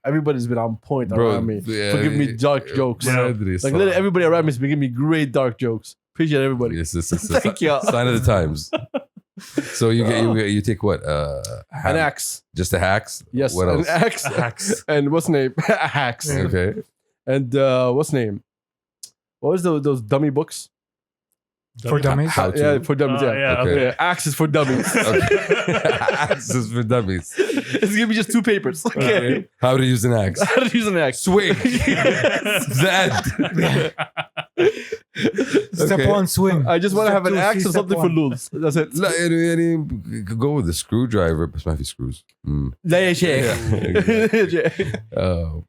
everybody's been on point around me yeah, for giving me dark jokes. Yeah. Like literally everybody around me has been giving me great dark jokes. Appreciate everybody. Yes, it's Thank you. Sign of the times. So you take what? An axe. Just a hacks? Yes, What else? an axe. Axe. And what's the name? A hacks. Okay. And what's the name? What was those dummy books? For dummies. How to? Yeah, for dummies. Yeah. yeah, Okay. Yeah, axes for dummies. Okay. Axes for dummies. It's gonna be just 2 papers. Okay. How to use an axe? How to use an axe? Swing. That. Step Okay. 1, swing. I just want to Step have an 2, axe see and step something for 1. lulz. That's it. لا يعني you could go with a screwdriver بس ما في screws. لا يا شيخ.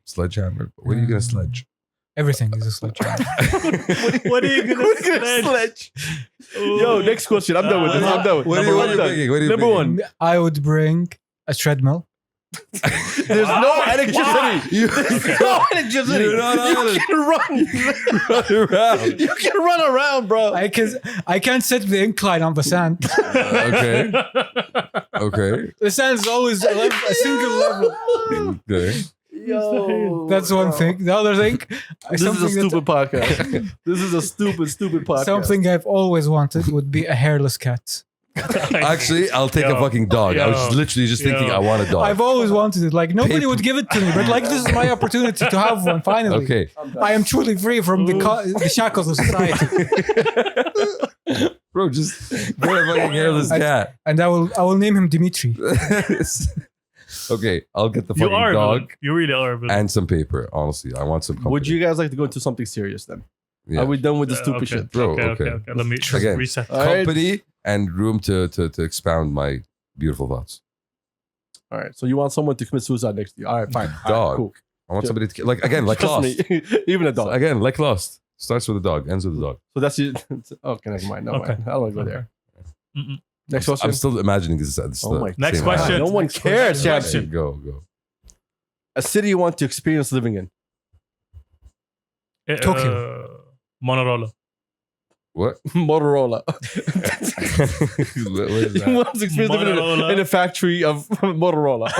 Sledgehammer. What are you gonna sledge? Everything is a sledgehammer. What are you gonna What are you gonna sledge? Yo, next question. I'm done with this. I'm done with What are Number you one, done. thinking? What are you Number thinking? one. I would bring a treadmill. There's no electricity. You, There's no electricity. You're not You on it. can run. run around. You can run around, bro. I can't set the incline on the sand. Okay. Okay. The sand is always a single level. Okay. Yo, That's one thing. The other thing, This is a stupid podcast. This is a stupid podcast. something I've always wanted would be a hairless cat. Actually, I'll take a Yo. fucking dog. I was Yo. literally just thinking Yo. I want a dog. I've always wanted it. Like nobody Paper. would give it to me, but like this is my opportunity to have one. Finally, Okay. I am truly free from the shackles of society, Bro, just get a fucking hairless cat. and I will name him Dimitri. Okay, I'll get the You fucking are a dog villain. You really are a villain. and some paper. Honestly, I want some company. Would you guys like to go into something serious then? Yeah. Are we done with the stupid okay. shit? Bro, Okay. okay. Let me Again. reset. All right. Company and room to expound my beautiful thoughts. All right. So you want someone to commit suicide next to you? All right, fine. All right, Dog. cool. I want somebody to like again, like Trust Lost. me, even a dog. Again, like Lost. Starts with a dog, ends with a dog. So that's you. Okay, never mind. No Okay. mind. I don't want to go there. Mm-mm. Next question. I'm still imagining this. This Oh the my Next same question. house. No one cares, Next Shamsi. question. Go. A city you want to experience living in? Tokyo. Motorola. What? Motorola. What is You that? want to experience living Motorola. in a factory of Motorola.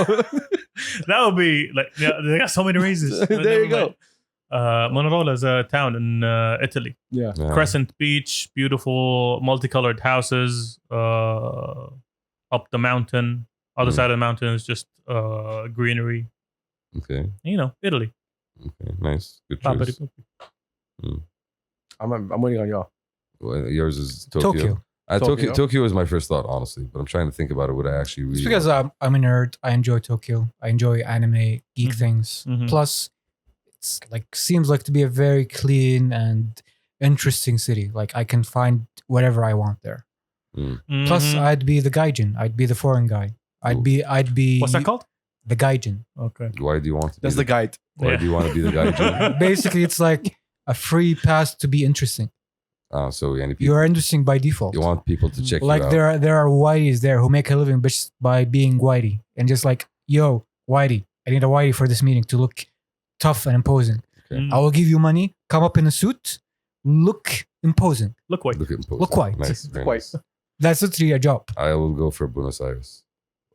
That would be like, yeah, they got so many reasons. There you go. Monarola is a town in Italy. Yeah. Yeah. Crescent Beach, beautiful multicolored houses up the mountain. Other Mm. side of the mountain is just greenery. Okay. Italy. Okay. Nice. Good choice. I'm waiting on y'all. Well, yours is Tokyo. Tokyo. Tokyo. Tokyo is my first thought, honestly, but I'm trying to think about it. Would I actually really? It's because I'm a nerd. I enjoy Tokyo. I enjoy anime, geek Mhm. things. Mhm. Plus, it's like seems like to be a very clean and interesting city. Like I can find whatever I want there. Plus, Mhm. I'd be the gaijin. I'd be the foreign guy. I'd be. What's that called? The gaijin. Okay. Why do you want to? That's be the guide. Why do you want to be the guy? Joe? Basically, it's like a free pass to be interesting. So any people, You are interesting by default. you want people to check Like you out. there are whiteys there who make a living just by being whitey and just like, yo, whitey, I need a whitey for this meeting to look tough and imposing. Okay. I will give you money, come up in a suit, look imposing. Look white. Look at imposing. Look white. Nice. Very White. nice. That's literally a job. I will go for Buenos Aires.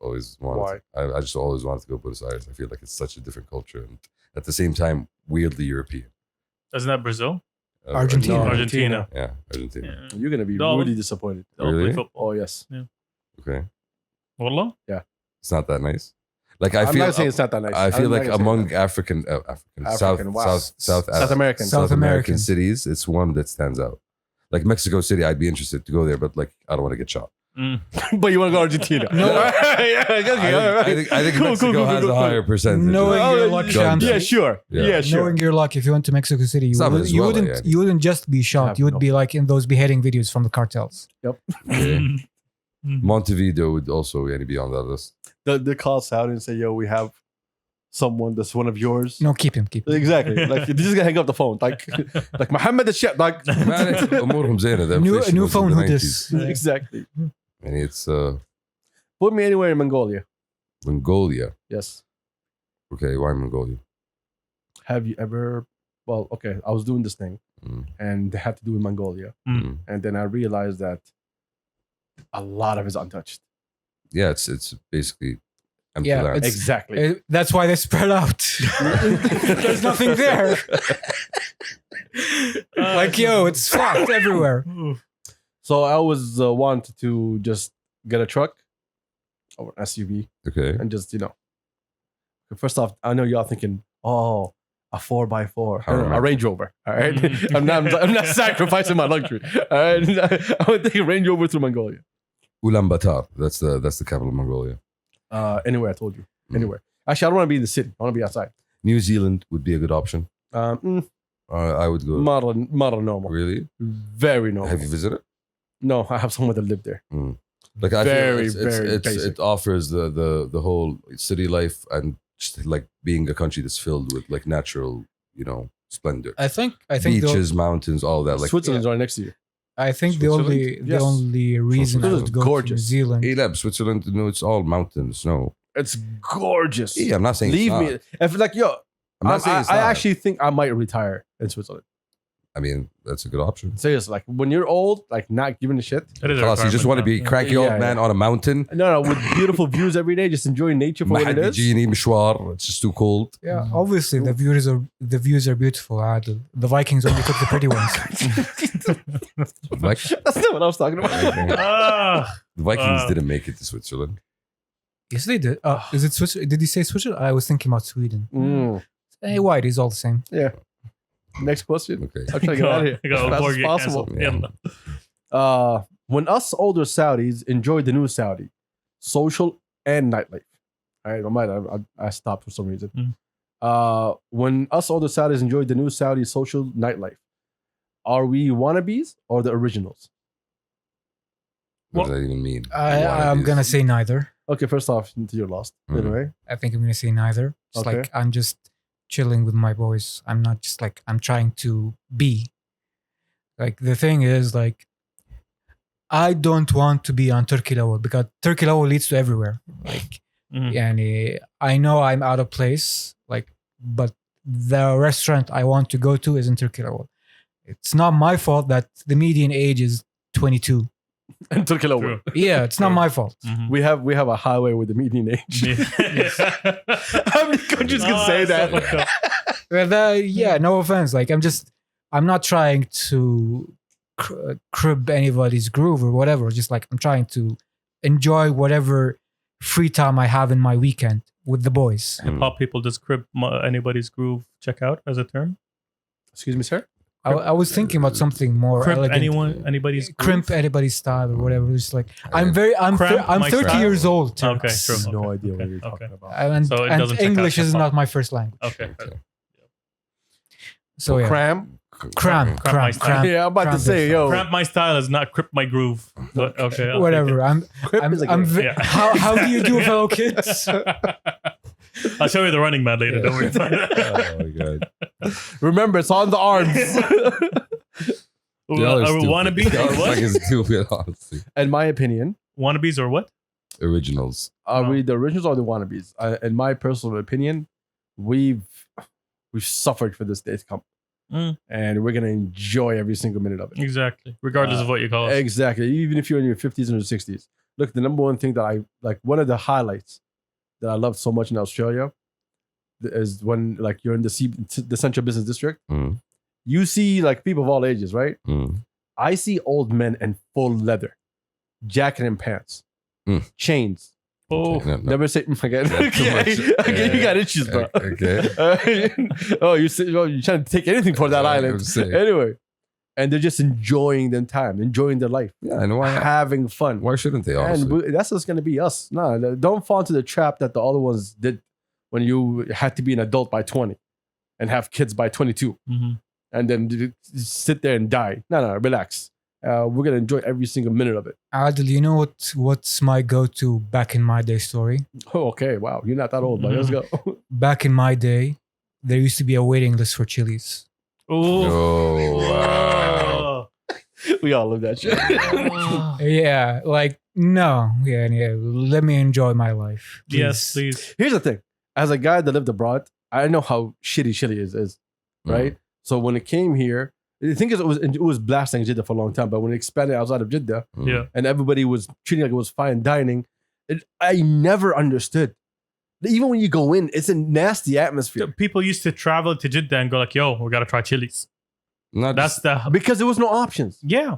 Always wanted. Why? I just always wanted to go to Buenos Aires. I feel like it's such a different culture and at the same time weirdly European. Isn't that Brazil? Argentina. No, Argentina. Yeah, Argentina. Yeah. You're gonna be No. really disappointed. They'll play Really? football. Oh yes. Okay, Wallah? it's not that nice. Like I I'm feel, not saying it's not that nice. I feel I'm like not gonna say among that. African, African, wow. South American. South American. cities, it's one that stands out. Like Mexico City, I'd be interested to go there, but like I don't want to get shot. Mm. But you want to go to Argentina? No. Yeah, okay, all right. I think Cool, Mexico cool, cool, has cool, a cool. higher percentage. Knowing of- your luck, Guns. Shamsi. Yeah, sure. Yeah. Yeah, sure. Knowing your luck, if you went to Mexico City, It's not Venezuela, yeah. you wouldn't just be shot. Have You would no- be like in those beheading videos from the cartels. Mm. Montevideo would also be on that list. They call us out and say, "Yo, we have someone that's one of yours." No, keep him. Exactly. Like you're just gonna hang up the phone. Like Mohammed the Chef. Like Man, أمورهم زينة. The inflation New was in phone. the Who 90s. this? exactly. And it's Put me anywhere in Mongolia. Mongolia. Yes. Okay, why Mongolia? Have you ever? Well, okay. I was doing this thing, Mm. and they had to do in Mongolia, Mm. and then I realized that a lot of it's untouched. Yeah, it's basically empty Yeah, land. it's- Exactly. That's why they spread out. There's nothing there. Like, yo, it's fucked everywhere. So I always wanted to just get a truck or an SUV Okay. and just First off, I know y'all thinking, oh, a 4x4, How a Range Rover. All right, I'm not sacrificing my luxury. All right, I would take a Range Rover through Mongolia. Ulaanbaatar. That's the capital of Mongolia. Anywhere, I told you, Mm. anywhere. Actually, I don't want to be in the city. I want to be outside. New Zealand would be a good option. I would go. Model normal, Really? very normal. Have you visited? No, I have someone that lived there. Like I Very, feel very basic. it offers the whole city life and just like being a country that's filled with like natural, splendor. I think Beaches, mountains, all that. Like Switzerland's right next to you. I think the Yes. only reason I would go to New Gorgeous. Zealand. Elab, Switzerland, it's all mountains, snow. It's gorgeous. Yeah, I'm not saying Leave it's me. not. If like yo, I'm not saying it's I not. actually think I might retire in Switzerland. I mean, that's a good option. Seriously, like when you're old, like not giving a shit. It is a Plus, you just want to be requirement, cranky Yeah, old man yeah. on a mountain. No, with beautiful views every day, just enjoying nature for ما what حد it is. يجيني مشوار. It's just too cold. Yeah, obviously the views are beautiful. Adil. The Vikings only took the pretty ones. Like, That's not what I was talking about. yeah. Ah. the Vikings Uh, didn't make it to Switzerland. Yes, they did. Is it Switzerland? Did he say Switzerland? I was thinking about Sweden. Hey, white is all the same. Next question. Okay. I'm trying to get out of here Go, as fast before as you get possible. canceled. Yalla. When us older Saudis enjoy the new Saudi, social and nightlife. All right, I stopped for some reason. When us older Saudis enjoy the new Saudi social nightlife, are we wannabes or the originals? What does that even mean? I'm gonna say neither. Okay, first off, you're lost. Mhm. Anyway, I think I'm gonna say neither. It's Okay. like I'm just chilling with my boys. I'm not just like I'm trying to be. Like the thing is like I don't want to be on Turkey level because Turkey level leads to everywhere. Like Mhm. and I know I'm out of place. Like but the restaurant I want to go to is in Turkey level. It's not my fault that the median age is 22. and took it over. True. Yeah, it's not my fault. Mhm. We have a highway with the median age. How many countries can say that? Well, yeah, no offense. Like I'm not trying to crib anybody's groove or whatever. Just like I'm trying to enjoy whatever free time I have in my weekend with the boys. Hip hop people just crib anybody's groove. Check out as a term. Excuse me, sir. I was thinking about something more Crib elegant. anybody's groove? Crimp anybody's style or whatever. It's like I'm Cramp my 30 style. years old. Okay, Turks. true. No Okay, idea what okay, you're okay. talking about. And, So it and doesn't check out English is hip-hop. not my first language. Okay. So yeah, Cram. cramp. Yeah, I'm about to cramp say, is yo, Cramp my style is not crip my groove. But okay. I'll whatever. Crip is a I'm good- Yeah. how do you do, fellow kids? take it. I'll show you the Running Man later. Don't worry about it. Oh my god. remember, it's on the arms. Y'all are Are stupid. wannabes Y'all or are what? fucking stupid, honestly. In my opinion, Wannabes or what? Originals. are Oh. we the originals or the wannabes? In my personal opinion, we've suffered for this day to come, and we're gonna enjoy every single minute of it. Exactly. Regardless of what you call it. Exactly. Even if you're in your 50s and your 60s. Look, the number one thing that I like, one of the highlights that I loved so much in Australia is when like you're in the central business district. Mm. You see like people of all ages, right? Mm. I see old men in full leather, jacket and pants, chains. Oh, No, no. Never say again. Yeah, too much. Okay, you got issues, bro. Okay. You're trying to take anything for that I'm island. saying. Anyway, and they're just enjoying their time, enjoying their life, Yeah, and why? having fun. Why shouldn't they? Honestly, And that's what's going to be us. No, don't fall into the trap that the other ones did when you had to be an adult by 20 and have kids by 22 mhm. and then sit there and die. No, relax. We're going to enjoy every single minute of it. Adil, you know what's my go-to back in my day story? Oh, okay. Wow. You're not that old, but let's go. Back in my day, there used to be a waiting list for Chili's. Oh, wow. We all love that shit. Yeah, like no, yeah. Let me enjoy my life. Yes, please. Here's the thing. As a guy that lived abroad, I know how shitty chili is, right? So when it came here, the thing is, it was blasting Jeddah for a long time, but when it expanded outside of Jeddah Mm. Yeah. and everybody was treating it like it was fine dining, I never understood. Even when you go in, it's a nasty atmosphere People used to travel to Jeddah and go like, "Yo, we gotta try Chili's." Not That's just, the because there was no options. yeah.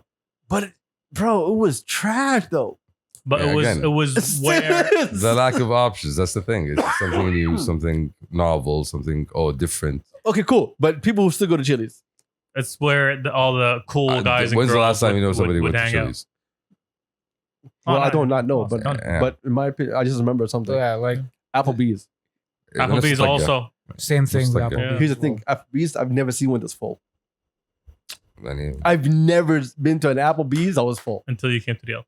But bro, it was trash though. But Yeah, it was again. it was where the lack of options. That's the thing. It's something new, something novel, something different. Okay, cool. But people who still go to Chili's. it's where all the cool guys. And When's the girls last time you know would- somebody would went to hang out. Chili's? Well, Oh, I don't not know, Oh, but done. Yeah. but in my opinion, I just remember something. Yeah, like Applebee's. Then it's Applebee's just like, also. same thing Just with like, Applebee's. yeah. Here's the thing. Applebee's, I've never seen one that's full. Then I've never been to an Applebee's that was full. Until you came to Riyadh.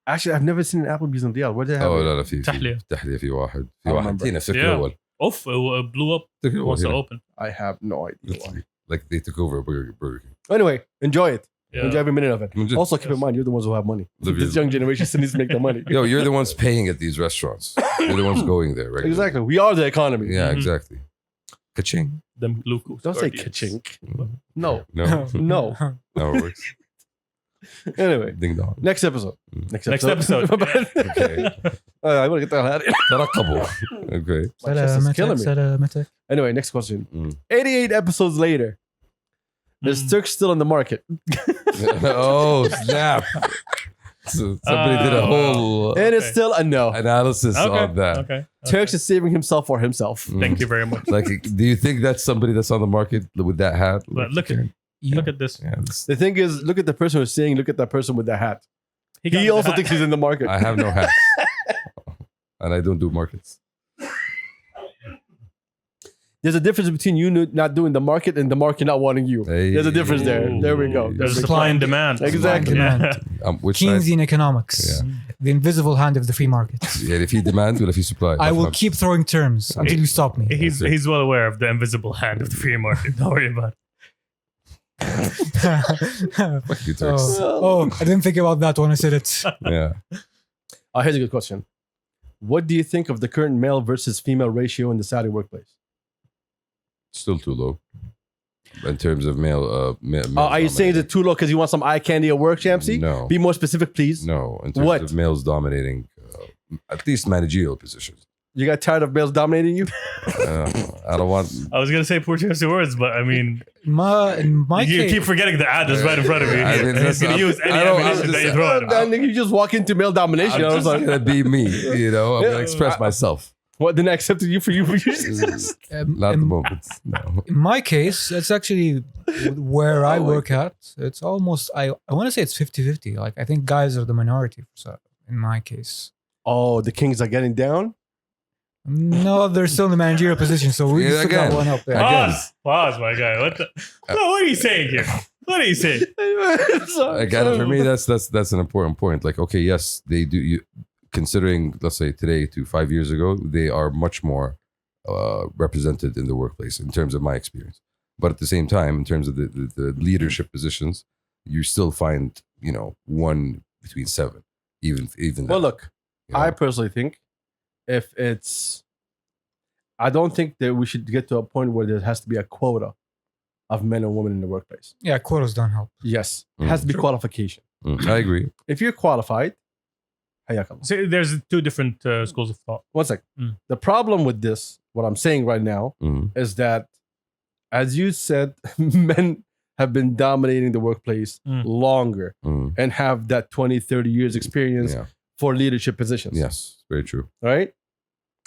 Actually, I've never seen an Applebee's in Riyadh. Where did they have اه it? لا لا في تحلية. تحلية في واحد I في واحد remember. هنا الفكرة Yeah. الأول Oof, it blew up الفكرة الأول once it هنا. opened. I have no idea why. Like they took over Burger King. Anyway, enjoy it. Yeah. Enjoy every minute of it. Just- Also, keep in mind, you're the ones who have money. Live This your- young generation still needs to make their money. Yo, you're the ones paying at these restaurants. You're the ones going there, right? Exactly. We are the economy. Yeah, Mhm. exactly. Ka-ching. Them glucose. Don't say guardians. ka-chink. No. No. No. No, it works. Anyway, Ding dong. next episode. Next episode. Okay. I want to get the hell out of here. ترقبوا. Okay. My chest is killing me. سلامتك. Anyway, next question. Mm. 88 episodes later, is Mm. Turks still on the market? Oh, snap. So somebody did a Oh. whole And it's Okay. still a no. analysis Okay. on that. Okay. Turks is saving himself for himself. Mm. Thank you very much. Like, do you think that's somebody that's on the market with that hat? But look at look at this. Yeah, this- The thing is, look at the person who's saying, look at that person with the hat. got He the also hat. thinks he's in the market. I have no hats, and I don't do markets. There's a difference between you not doing the market and the market not wanting you. Hey. There's a difference there. There we go. There's There's There we supply go. and demand. Exactly. Demand. Yeah. Which side? Keynesian economics. Yeah. The invisible hand of the free market. Yeah, if he demand or if he supply. I will keep throwing terms until you stop me. He's well aware of the invisible hand of the free market. Don't worry about it. Fuck you, Turks. oh, I didn't think about that when I said it. Yeah. Here's a good question. What do you think of the current male versus female ratio in the Saudi workplace? Still too low. in terms of male. Are you saying it's too low because you want some eye candy at work, Shamsi? No. Be more specific, please. No, in terms What? of males dominating, at least managerial positions. You got tired of males dominating you? I don't want. I was gonna say poor choice of words, but I mean, In my you case, keep forgetting the ad that's right in front of you. I mean, He's gonna use any I don't- I'm ammunition that you just- throw at him. Then you just walk into male domination. I I'm was just like, gonna be me, you know. I'm Yeah, gonna express myself. what? Then I accepted you for you. Not at the moment. No. in my case, it's actually where I work at. It's almost, I want to say it's 50-50. Like, I think guys are the minority. So in my case, Oh, the kings are getting down. no, they're still in the managerial position. So we Yeah, still got again. one up there. Pause, my guy. What are you saying here? What are you saying? Again, for me, that's an important point. Like, okay, yes, they do. Considering, let's say today to 5 years ago, they are much more represented in the workplace in terms of my experience. But at the same time, in terms of the leadership positions, you still find, you know, 1 between 7, even. Well, that, look, you know. I personally think I don't think that we should get to a point where there has to be a quota of men and women in the workplace. Yeah, quotas don't help. Yes, it has to be qualification. I agree. If you're qualified, hayakallah. So there's two different schools of thought. One sec. Mm. The problem with this, what I'm saying right now, Mhm. is that, as you said, men have been dominating the workplace Mm. longer Mhm. and have that 20, 30 years experience Yeah. for leadership positions. Yes, very true. Right?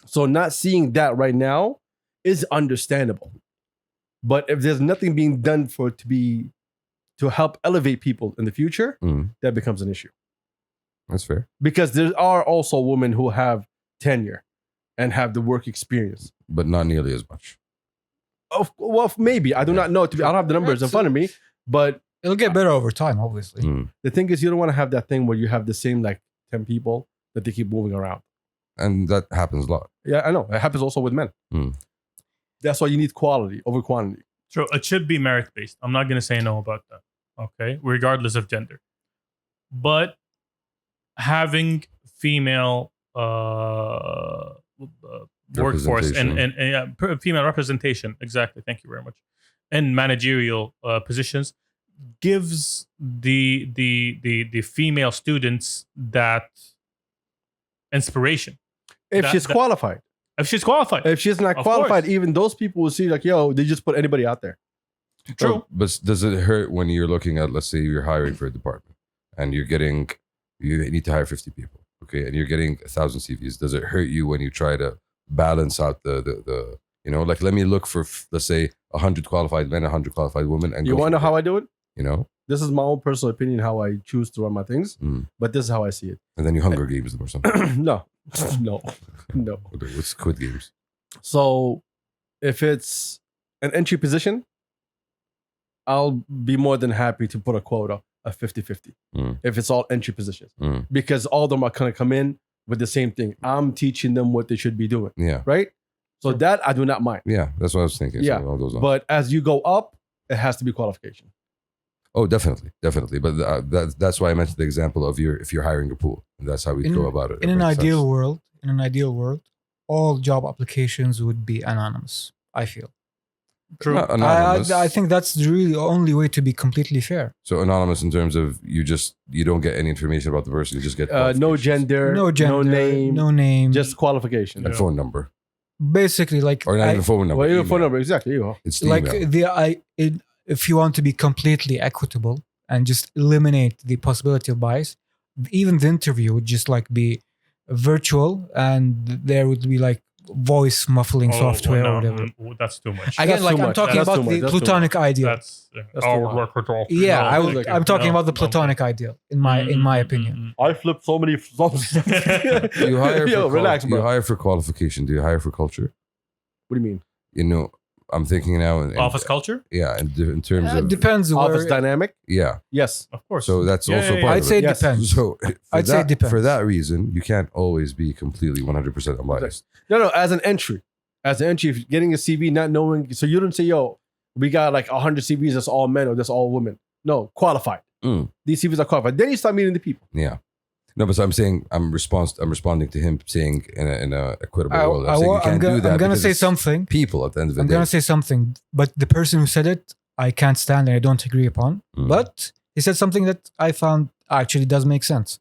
So not seeing that right now is understandable. But if there's nothing being done for it to help elevate people in the future, Mhm. that becomes an issue. That's fair. Because there are also women who have tenure and have the work experience. But not nearly as much. Well, maybe. I do not know. I don't have the numbers in front of me. But It'll get better over time, obviously. Mm. the thing is, you don't want to have that thing where you have the same like 10 people that they keep moving around. And that happens a lot. Yeah, I know. It happens also with men. Mm. That's why you need quality over quantity. So it should be merit based. I'm not gonna say no about that. Okay, regardless of gender. But having female workforce and female representation, exactly. Thank you very much. And managerial positions gives the female students that inspiration. If That- she's that- qualified. If she's qualified, If she's not Of qualified, course. even those people will see like, yo, they just put anybody out there. true. Oh, but does it hurt when you're looking at, let's say you're hiring for a department and you need to hire 50 people, okay, and you're getting 1,000 CVs. Does it hurt you when you try to balance out the you know, like let me look for, let's say, 100 qualified men, 100 qualified women, and You want to know how I do it? you know, This is my own personal opinion, how I choose to run my things, Mm. but this is how I see it. and then you Hunger Games them or something. No, no, no. With Squid Games. So if it's an entry position, I'll be more than happy to put a quota of 50-50 Mm. if it's all entry positions, Mm. because all of them are going to come in with the same thing. I'm teaching them what they should be doing, Yeah, right? So that I do not mind. yeah, that's what I was thinking. Yeah, So all those on. But as you go up, it has to be qualification. Oh, definitely. But that's why I mentioned the example of if you're hiring a pool, and that's how we go about it. In It an makes ideal sense. world, all job applications would be anonymous. I feel. True. Not anonymous. I think that's really the only way to be completely fair. So anonymous in terms of you don't get any information about the person. You just get No qualifications gender, No gender, no name, just just qualification. and phone number, basically like or not even phone number. Well, your email. phone number, exactly. You. It's like email. if you want to be completely equitable and just eliminate the possibility of bias, even the interview would just like be virtual, and there would be like voice muffling software or whatever. That's too much. Again, That's like too I'm much. talking That's about too much. the That's too platonic ideal. That's That's our too much. work with all. Yeah, No, I'm talking about the no, platonic ideal in my opinion. I flipped so many. You hire for Yo, relax, you bro. hire for qualification. Do you hire for culture? What do you mean? You know, I'm thinking now. Office culture, Yeah, in terms It of depends Office where. dynamic? yeah. Yes. of course. So that's also part I'd of say it. it Yes. depends. So I'd say it depends. for that reason, you can't always be completely 100% unbiased. No, as an entry. As an entry, if you're getting a CV, not knowing. So you don't say, yo, we got like 100 CVs, that's all men or that's all women. No, qualified. Mm. These CVs are qualified. Then you start meeting the people. Yeah. No, but so I'm saying I'm responding to him saying in a equitable world. I'm saying you can't do that. I'm gonna because say it's something. People at the end of the I'm day. gonna say something, but the person who said it I can't stand and I don't agree upon. But he said something that I found actually does make sense.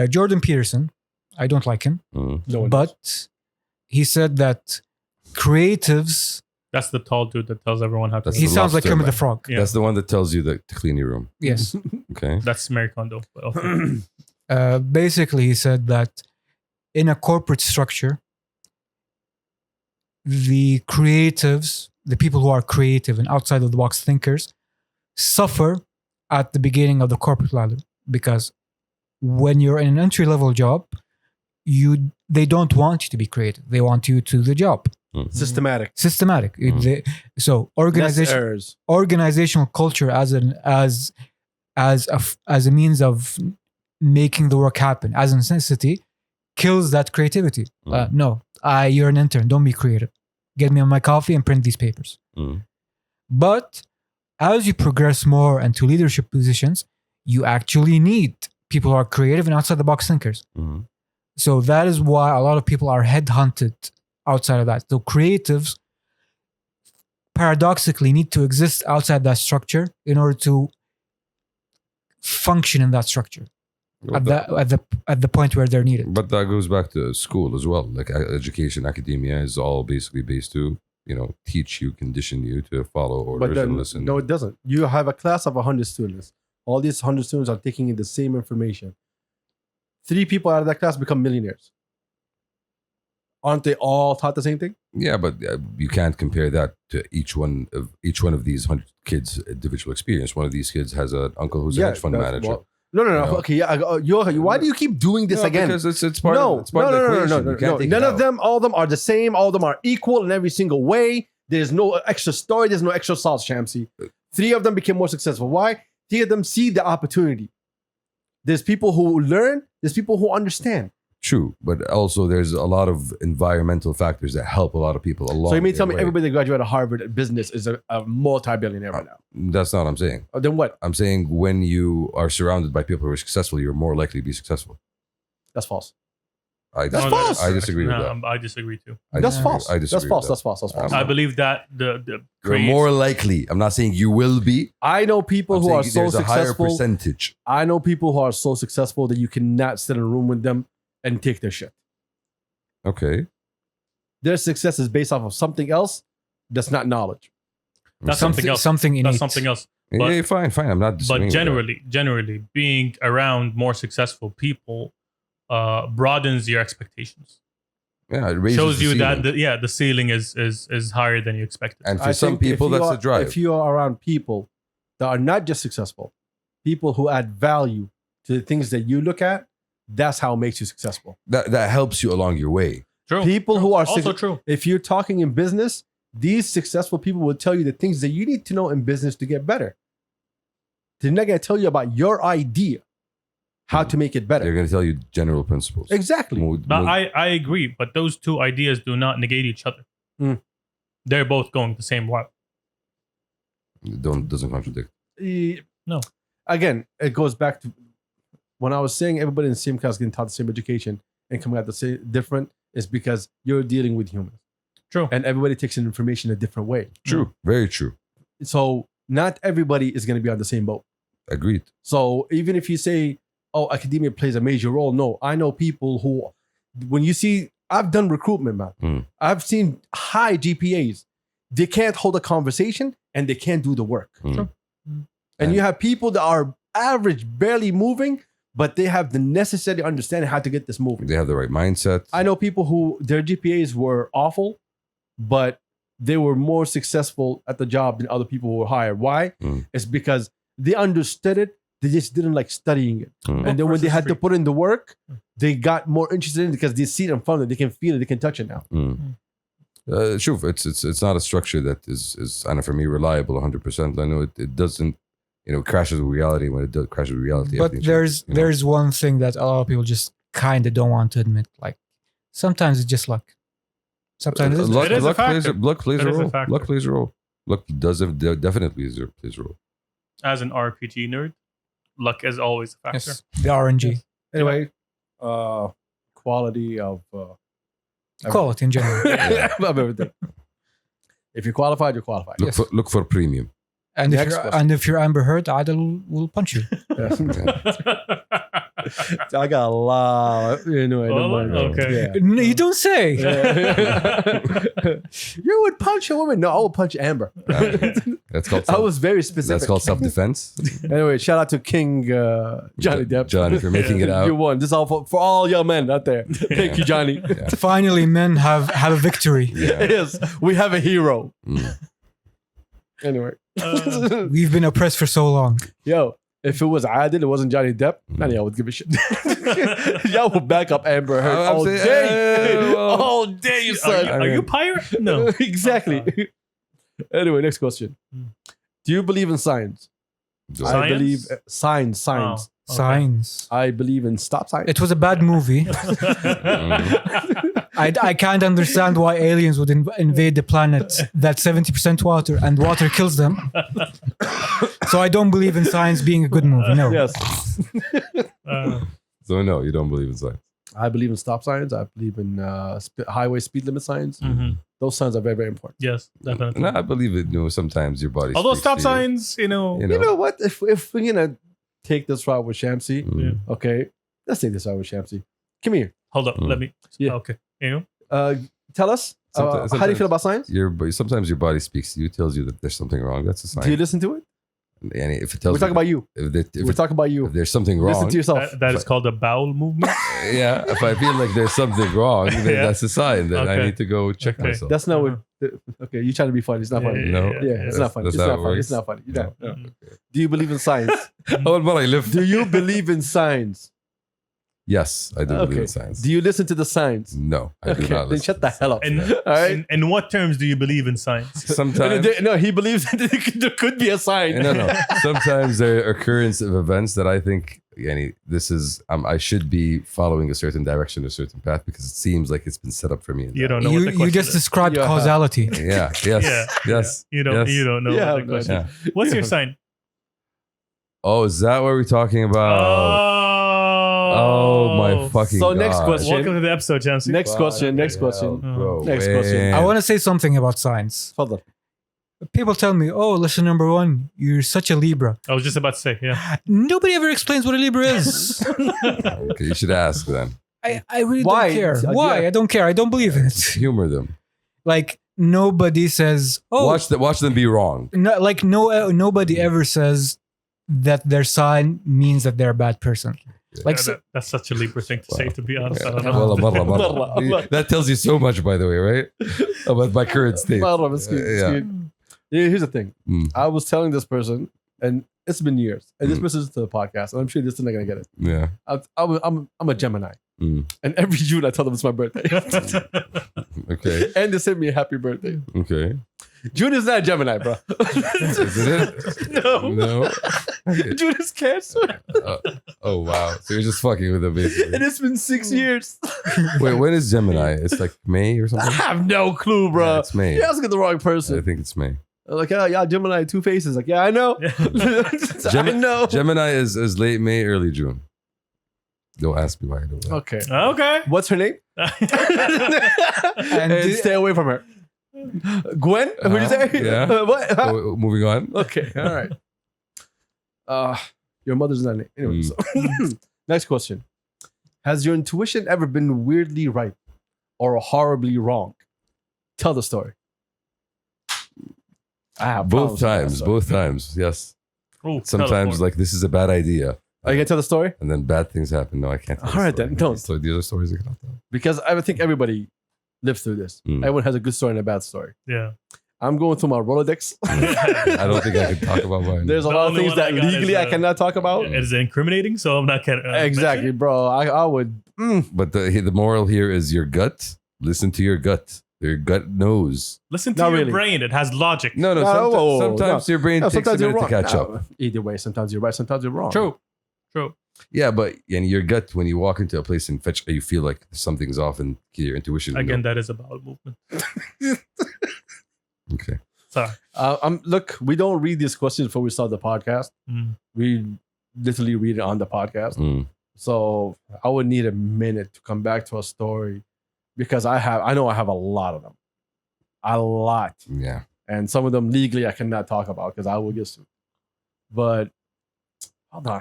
Jordan Peterson, I don't like him, No one but he said that creatives. That's the tall dude that tells everyone how to. That's He the sounds like lobster Kermit the man. Frog. Yeah. That's the one that tells you that to clean your room. Yes. Okay. That's Mary Kondo. But okay. Basically, he said that in a corporate structure, the creatives, the people who are creative and outside of the box thinkers, suffer at the beginning of the corporate ladder because when you're in an entry level job, they don't want you to be creative. They want you to do the job. Systematic. So Less errors. organizational culture as a means of making the work happen as a necessity kills that creativity. No, you're an intern. Don't be creative. Get me on my coffee and print these papers. But as you progress more into leadership positions, you actually need people who are creative and outside the box thinkers. So that is why a lot of people are headhunted outside of that. So creatives paradoxically need to exist outside that structure in order to function in that structure at the point where they're needed. But that goes back to school as well. Like education, academia is all basically based to, teach you, condition you to follow orders But then, and listen. no, it doesn't. You have a class of 100 students. All these 100 students are taking in the same information. 3 people out of that class become millionaires. Aren't they all taught the same thing? Yeah, but you can't compare that to each one of these 100 kids' individual experience. One of these kids has an uncle who's a hedge fund manager. Well, no. Okay, yeah. Why do you keep doing this again? Because it's part of the equation. You can't take it None of out. them, all of them are the same. All of them are equal in every single way. There's no extra story. There's no extra sauce, Shamsi. 3 of them became more successful. Why? 3 of them see the opportunity. There's people who learn. There's people who understand. True, but also there's a lot of environmental factors that help a lot of people along. So you mean tell their me way. everybody that graduated Harvard at business is a multi-billionaire right now? That's not what I'm saying. Then what? I'm saying when you are surrounded by people who are successful, you're more likely to be successful. That's false. No, false. I disagree with that. I disagree too. That's false. I disagree That's false. with That's false. That's false. I believe that the You're more likely. I'm not saying you will be. I know people I'm who are saying so there's a higher successful. percentage. I know people who are so successful that you cannot sit in a room with them and take their shit. Okay. Their success is based off of something else that's not knowledge. That's something else. Something innate. That's something else. But- Yeah, fine. I'm not disagreeing But with that. generally, being around more successful people broadens your expectations. Yeah, it raises Shows the you ceiling. that the ceiling is higher than you expected. And for I some think if people, you that's are- the drive. If you are around people that are not just successful, people who add value to the things that you look at, that's how it makes you successful. That helps you along your way. True. People who are also true. If you're talking in business, these successful people will tell you the things that you need to know in business to get better. They're not going to tell you about your idea, how to make it They're better. going to tell you general principles. Exactly. But I agree, but those two ideas do not negate each other. They're both going the same route. Doesn't contradict. No. Again, it goes back to when I was saying everybody in the same class getting taught the same education and coming out the same different, is because you're dealing with humans. True. And everybody takes in information a different way. True. Very true. So not everybody is going to be on the same boat. Agreed. So even if you say, oh, academia plays a major role, no, I know people who, when you see, I've done recruitment, man. I've seen high GPAs. They can't hold a conversation and they can't do the work. Sure. And you have people that are average, barely moving, but they have the necessary understanding how to get this moving. They have the right mindset. I know people who their GPAs were awful, but they were more successful at the job than other people who were higher. Why? It's because they understood it. They just didn't like studying it. And then when they had to put in the work, they got more interested in it because they see it in front of them. They can feel it. They can touch it now. Sure, it's not a structure that is, I know, for me, reliable 100%. I know it doesn't, crashes with reality. When it does crashes with reality. But everything's, there's one thing that a lot of people just kind of don't want to admit. Like sometimes it's just luck. Sometimes it's It is a luck plays factor. luck plays It a is a role. factor. Luck plays a role. Luck definitely plays a role. As an RPG nerd, luck is always a factor. yes, the RNG Anyway, quality of quality in general. of everything. If you're qualified, you're qualified. Look for premium. And Next question. if you're Amber Heard, Adil will punch you. I got a lot. Anyway, don't worry. okay. Yeah. No, you don't say. You would punch a woman? No, I would punch Amber. That's called. I was very specific. That's called self-defense. Anyway, shout out to King Johnny Depp. Johnny, for making it You out. won. This is all for all young men out there. Thank you, Johnny. Finally, men have a victory. Yeah. It is. We have a hero. Mm. Anyway. We've been oppressed for so long. Yo, if it was Adil, it wasn't Johnny Depp, none of y'all would give a shit. Y'all would back up Amber Heard I'm all saying, day. well, all day, son. Are you pirate? No. Exactly. Anyway, next question. Do you believe in science? Do I Science? believe science. Oh, okay. Signs. I believe in stop sign. It was a bad movie. I can't understand why aliens would invade the planet that's 70% water and water kills them. So I don't believe in science being a good movie. No. Yes. So no, you don't believe in science. I believe in stop signs. I believe in highway speed limit signs. Mhm. Those signs are very, very important. Yes, definitely. No, I believe it. Sometimes your body. Although speaks stop to you, signs, you know. You You know. know what? If we're gonna take this route with Shamsi, Mm. okay, let's take this route with Shamsi. Come here. Hold up, let me. Yeah. Okay. You know? Tell us. Sometimes- how do you feel about science? Sometimes your body speaks to you, tells you that there's something wrong. That's a sign. Do you listen to it? And if it tells We're talking about you. We're talking about you. if there's something wrong, Listen to yourself. That is called a bowel movement. yeah. If I feel like there's something wrong, then Yeah. that's a sign that I Okay. need to go check Okay. myself. That's not what. Okay, you trying to be funny. It's not funny. No. Yeah, it's not funny. That's It's how not it funny. works? It's not funny. You don't. No. Mhm. Do you believe in science? Oh, but I live. Do you believe in science? Yes, I do believe Okay. in science. Do you listen to the signs? No, I do Okay, not. then listen shut the to hell up. And All right. in what terms do you believe in science? Sometimes. No, he believes that there could be a sign. No. Sometimes there are occurrence of events that I think, yani, this is I should be following a certain direction, a certain path, because it seems like it's been set up for me. in You that don't know what the You question just is. described Yeah. causality. way. Yeah. Yes. Yes. You don't. Yes. You don't know Yeah, what the question Yeah. is. What's your Yeah. sign? Oh, is that what we're talking about? Oh my fucking So god. next question. Welcome to the episode, Shamsi. Next question. Next question. Bro, Next question. man. I want to say something about science. Further. People tell me, oh, lesson number 1, you're such a Libra. I was just about to say, yeah. Nobody ever explains what a Libra is. Okay, you should ask then. I really Why? don't care. Yeah. Why? I don't care. I don't believe in it. Humor them. Like, nobody says, oh, Watch them be wrong. nobody ever says that their sign means that they're a bad person. Like, Yeah, so, that's such a Libra thing to say, to be honest. I don't Yeah. know. Wallah. That tells you so much, by the way, right? About my current state. Marra, مسكين, مسكين. Yeah, here's the thing. Mm, I was telling this person, and it's been years, and this Mm. person's to the podcast, and I'm sure this is not gonna get it. yeah. I'm a Gemini, Mm, and every June I tell them it's my birthday, okay. and they send me a happy birthday. Okay. June is not Gemini, bro. Isn't it? No. No. June is Cancer, Oh wow. So you're just fucking with them and basically. it's been 6 years. Wait, when is Gemini? It's like May or I something? have no clue, Yeah, bro. it's May. You're asking the wrong I person. think it's May. Like, yeah, Gemini, 2 faces. Like, yeah, I know. I know. Gemini is late May, early June. Don't ask me why I know that. Okay. Okay. What's her name? and the- stay away from her. Gwen? Who'd you say? Yeah. What? Huh? Oh, moving on. Okay. All right. Your mother's not name. Anyway, so next question. Has your intuition ever been weirdly right or horribly wrong? Tell the story. I have Both problems with that times. story. Both times. Yes. Ooh, Sometimes teleport. like this is a bad idea. Are you gonna tell the story? And then bad things happen. No, I can't. Tell the All right, story. then, don't. So these are stories I cannot tell. Because I think everybody lives through this. Mm. Everyone has a good story and a bad story. Yeah. I'm going through my Rolodex. I don't think I can talk about mine. There's a The lot of only things one I that got legally is, I cannot talk about. It is incriminating, so I'm not gonna. Exactly, bro. I would. But the moral here is your gut. Listen to your gut. Your gut knows. Listen to Not your really. brain. It has logic. No, No, whoa, whoa, whoa, sometimes your brain takes a sometimes you're minute to wrong. catch up. Either way, sometimes you're right, sometimes you're wrong. True. True. Yeah, but and your gut, when you walk into a place and fetch, you feel like something's off, and your intuition. will Again, know. that is a bowel movement. Okay. Sorry. Look, we don't read these questions before we start the podcast. Mm. We literally read it on the podcast. Mm. So I would need a minute to come back to a story because I know I have a lot of them. A lot. Yeah. and some of them legally I cannot talk about because I will get sued. But hold on.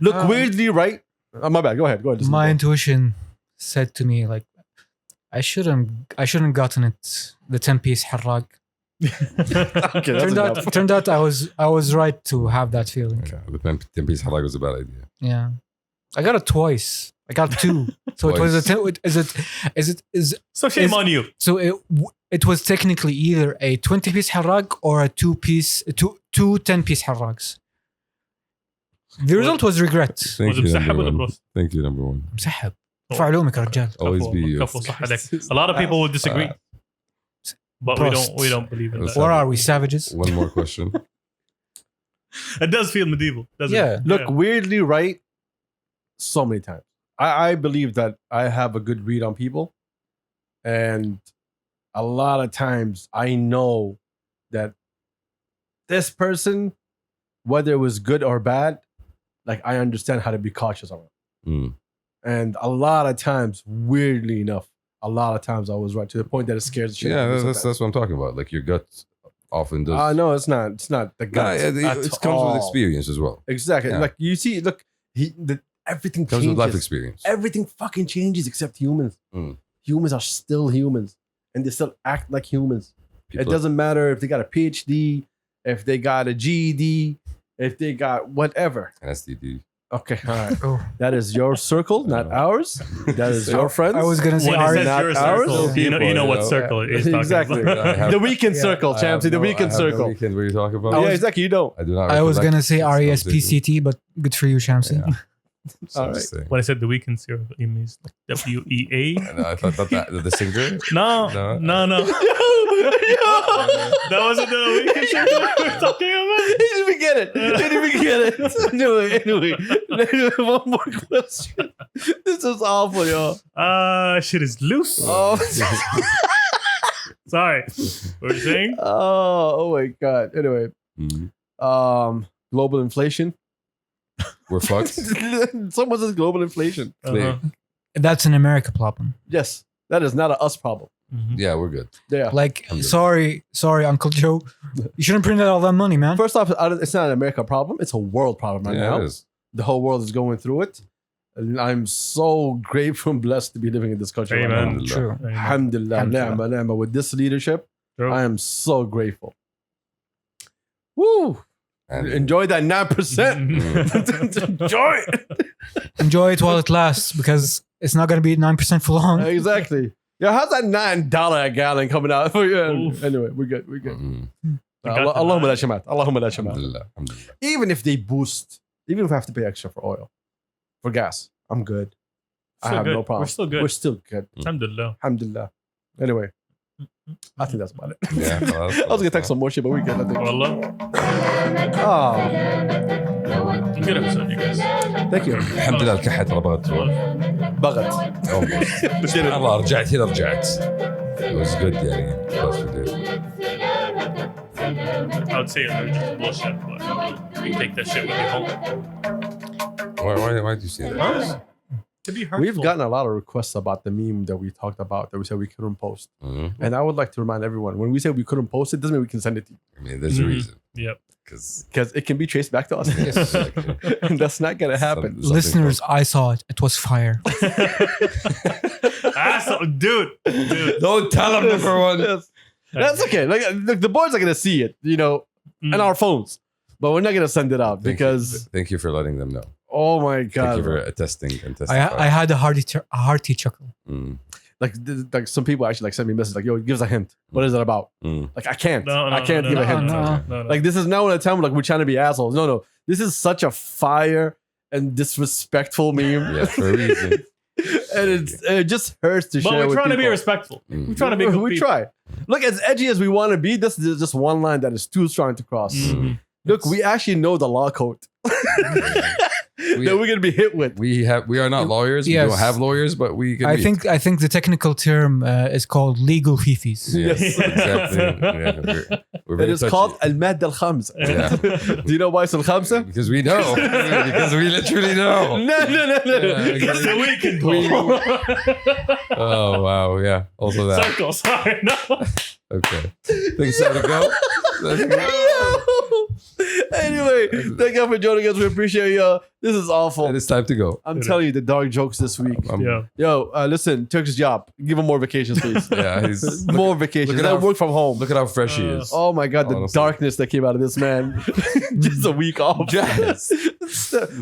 Look, weirdly, right? My bad. Go ahead. My intuition said to me like, I shouldn't gotten it. The 10-piece harrag. Okay, that's Turned out I was right to have that feeling. Yeah, the 10-piece halak was a bad idea. Yeah, I got it twice. I got 2. So it was a 10. Is So shame on you. so it was technically either a 20-piece harrag or a 2-piece two 10-piece harrags. The result was regret. Thank you, ومسحب number ولا one. بروست؟ Thank you, number one. مسحب. ارفع علومك يا رجال. Always be كفو صح عليك. A lot of people would disagree. But Prost. we don't believe in that. What are we, savages? One more question. It does feel medieval, doesn't Yeah. it? Look, weirdly, right? So many times. I believe that I have a good read on people. And a lot of times I know that this person, whether it was good or bad, like I understand how to be cautious around. Mm. And a lot of times, weirdly enough, a lot of times I was right to the point that it scares the shit out of me Yeah, sometimes. that's what I'm talking about. Like your gut often does. No, it's not. It's not the Nah, guts. it comes with experience as well. Exactly. Yeah. Like you see, look, everything It comes changes. with life experience. Everything fucking changes except humans. Mm. Humans are still humans, and they still act like humans. People- It doesn't matter if they got a PhD, if they got a GED, if they got whatever. An STD. Okay, all right. Oh. That is your circle, not ours. That is your friends. I was gonna say When it Ari. says not your ours. circle, you know what Yeah. circle it is talking Exactly. about. I have- The weekend circle, I have Champsy. The no- weekend I have no circle. weekend. What are you talking about? Yeah, exactly. You don't. I do not. I was recollect gonna say this conversation. RESPCT, but good for you, Shamsi. Yeah. So All I'm right. just saying. When I said the weekend circle, it means like WEA. And I thought that the singer. No. That wasn't the weekend circle we were talking about. He didn't even get it. He didn't even get it. Anyway, one more question. This is awful, yo. Shit is loose. Oh, Sorry. What were you saying? oh my god. Anyway, Mhm. global inflation. We're fucked. Someone says global inflation. Uh-huh. That's an America problem. Yes, that is not a us problem. Mhm. Yeah, we're good. Yeah. Like, Alhamdulillah. sorry, Uncle Joe. You shouldn't print out all that money, man. First off, it's not an America problem. It's a world problem right Yeah, now. it is. The whole world is going through it. And I'm so grateful and blessed to be living in this country right Amen. now. True. Alhamdulillah, Alhamdulillah. ni'mah. With this leadership, True. I am so grateful. Woo! And Enjoy that 9%. Enjoy it. Enjoy it while it lasts because it's not going to be 9% for long. Exactly. Yeah, how's that $9 a gallon coming out for you? Oof. Anyway, we're good. We're good. Mhm. got the Allahumma la nine. shamat. Allahumma la shamat. Alhamdulillah. Alhamdulillah. Even if they boost, even if I have to pay extra for oil, for gas, I'm good. I Still have good. no problem. We're still good. We're still good. Alhamdulillah. Alhamdulillah. Anyway, I think that's about it. Yeah, I was gonna text some more shit, but we're good. I think. Wallah. Oh, Good episode, you guys. thank you. الحمد لله الكحة ترى بغت تروح. بغت. سبحان الله رجعت هنا رجعت. It was good يعني. That's what it is. I would say allergic to bullshit, but you take that shit with you home. Why do you say that? Huh? To be hurtful. We've gotten a lot of requests about the meme that we talked about that we said we couldn't post. Mhm. And I would like to remind everyone when we say we couldn't post it, doesn't mean we can send it to you I mean, there's a Mhm. reason. Yep. Because because it can be traced back to us. And that's not gonna happen. Listeners, I saw it. It was fire. Asshole, dude. don't tell them number one. Yes. That's okay. Like the boys are gonna see it, you know, Mm. in our phones, but we're not gonna send it out because Thank you for letting them know. oh my Thank you god, for bro. attesting and I testifying. had a hearty chuckle. Mm, like some people actually like send me a message like, yo, give us a hint. What is it about? mm. Like I can't No, I can't give a hint. No. Like this is not a time like we're trying to be assholes. No. This is such a fire and disrespectful meme. Yeah, for a reason. And it just hurts to But share we're with trying to be people. respectful. Mm. We're trying to be good We people. try. Look, as edgy as we want to be, this is just one line that is too strong to cross. Mhm. Look, we actually know the law code. that we're gonna be hit with. We are not lawyers. Yes. We don't have lawyers, but we can. I read. think the technical term is called legal fifis. Yes, exactly. Yeah, we're It very is touchy. called al-madda al-khamsa. Yeah. Do you know why it's al-khamsa? Because we know. Because we literally know. No. It's the weekend. Oh wow, yeah. Also that. Circle. Sorry, no. Okay. Thanks, time to go. Anyway, thank you for joining us. We appreciate you. This is awful. And it's time to go. I'm telling you the dark jokes this week. Yeah. Yo, listen, Turk's job. Give him more vacations, please. Yeah, he's More vacations. look at I how- work from home. Look at how fresh he is. Oh my god, the Honestly. darkness that came out of this man. Just a week off. Yes.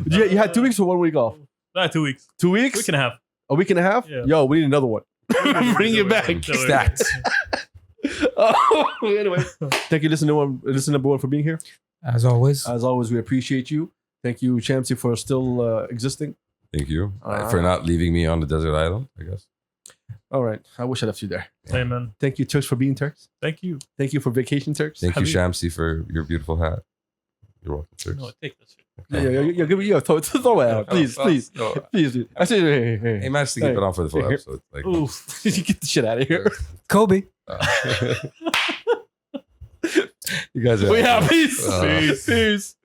You had 2 weeks or 1 week off? 2 weeks. 2 weeks? Week and a half. A week and a half? Yeah. Yo, we need another one. Bring it back. Stacked. Anyway, thank you, listener number one, for being here. As always. As always, we appreciate you. Thank you, Shamsi, for still existing. Thank you All for right. not leaving me on the desert island, I guess. All right. I wish I left you there. Amen. Thank you, Turks, for being Turks. Thank you. Thank you for vacation, Turks. Thank you, Have you- Shamsi, for your beautiful hat. You're welcome, sir. No, take this. Yeah, give me throw it out, please. No. Please. I say, hey. He managed to keep Hey. it on for the full Hey. episode. Like, Oof. Get the shit out of here. Kobe. you guys are. We have peace. Uh, Peace.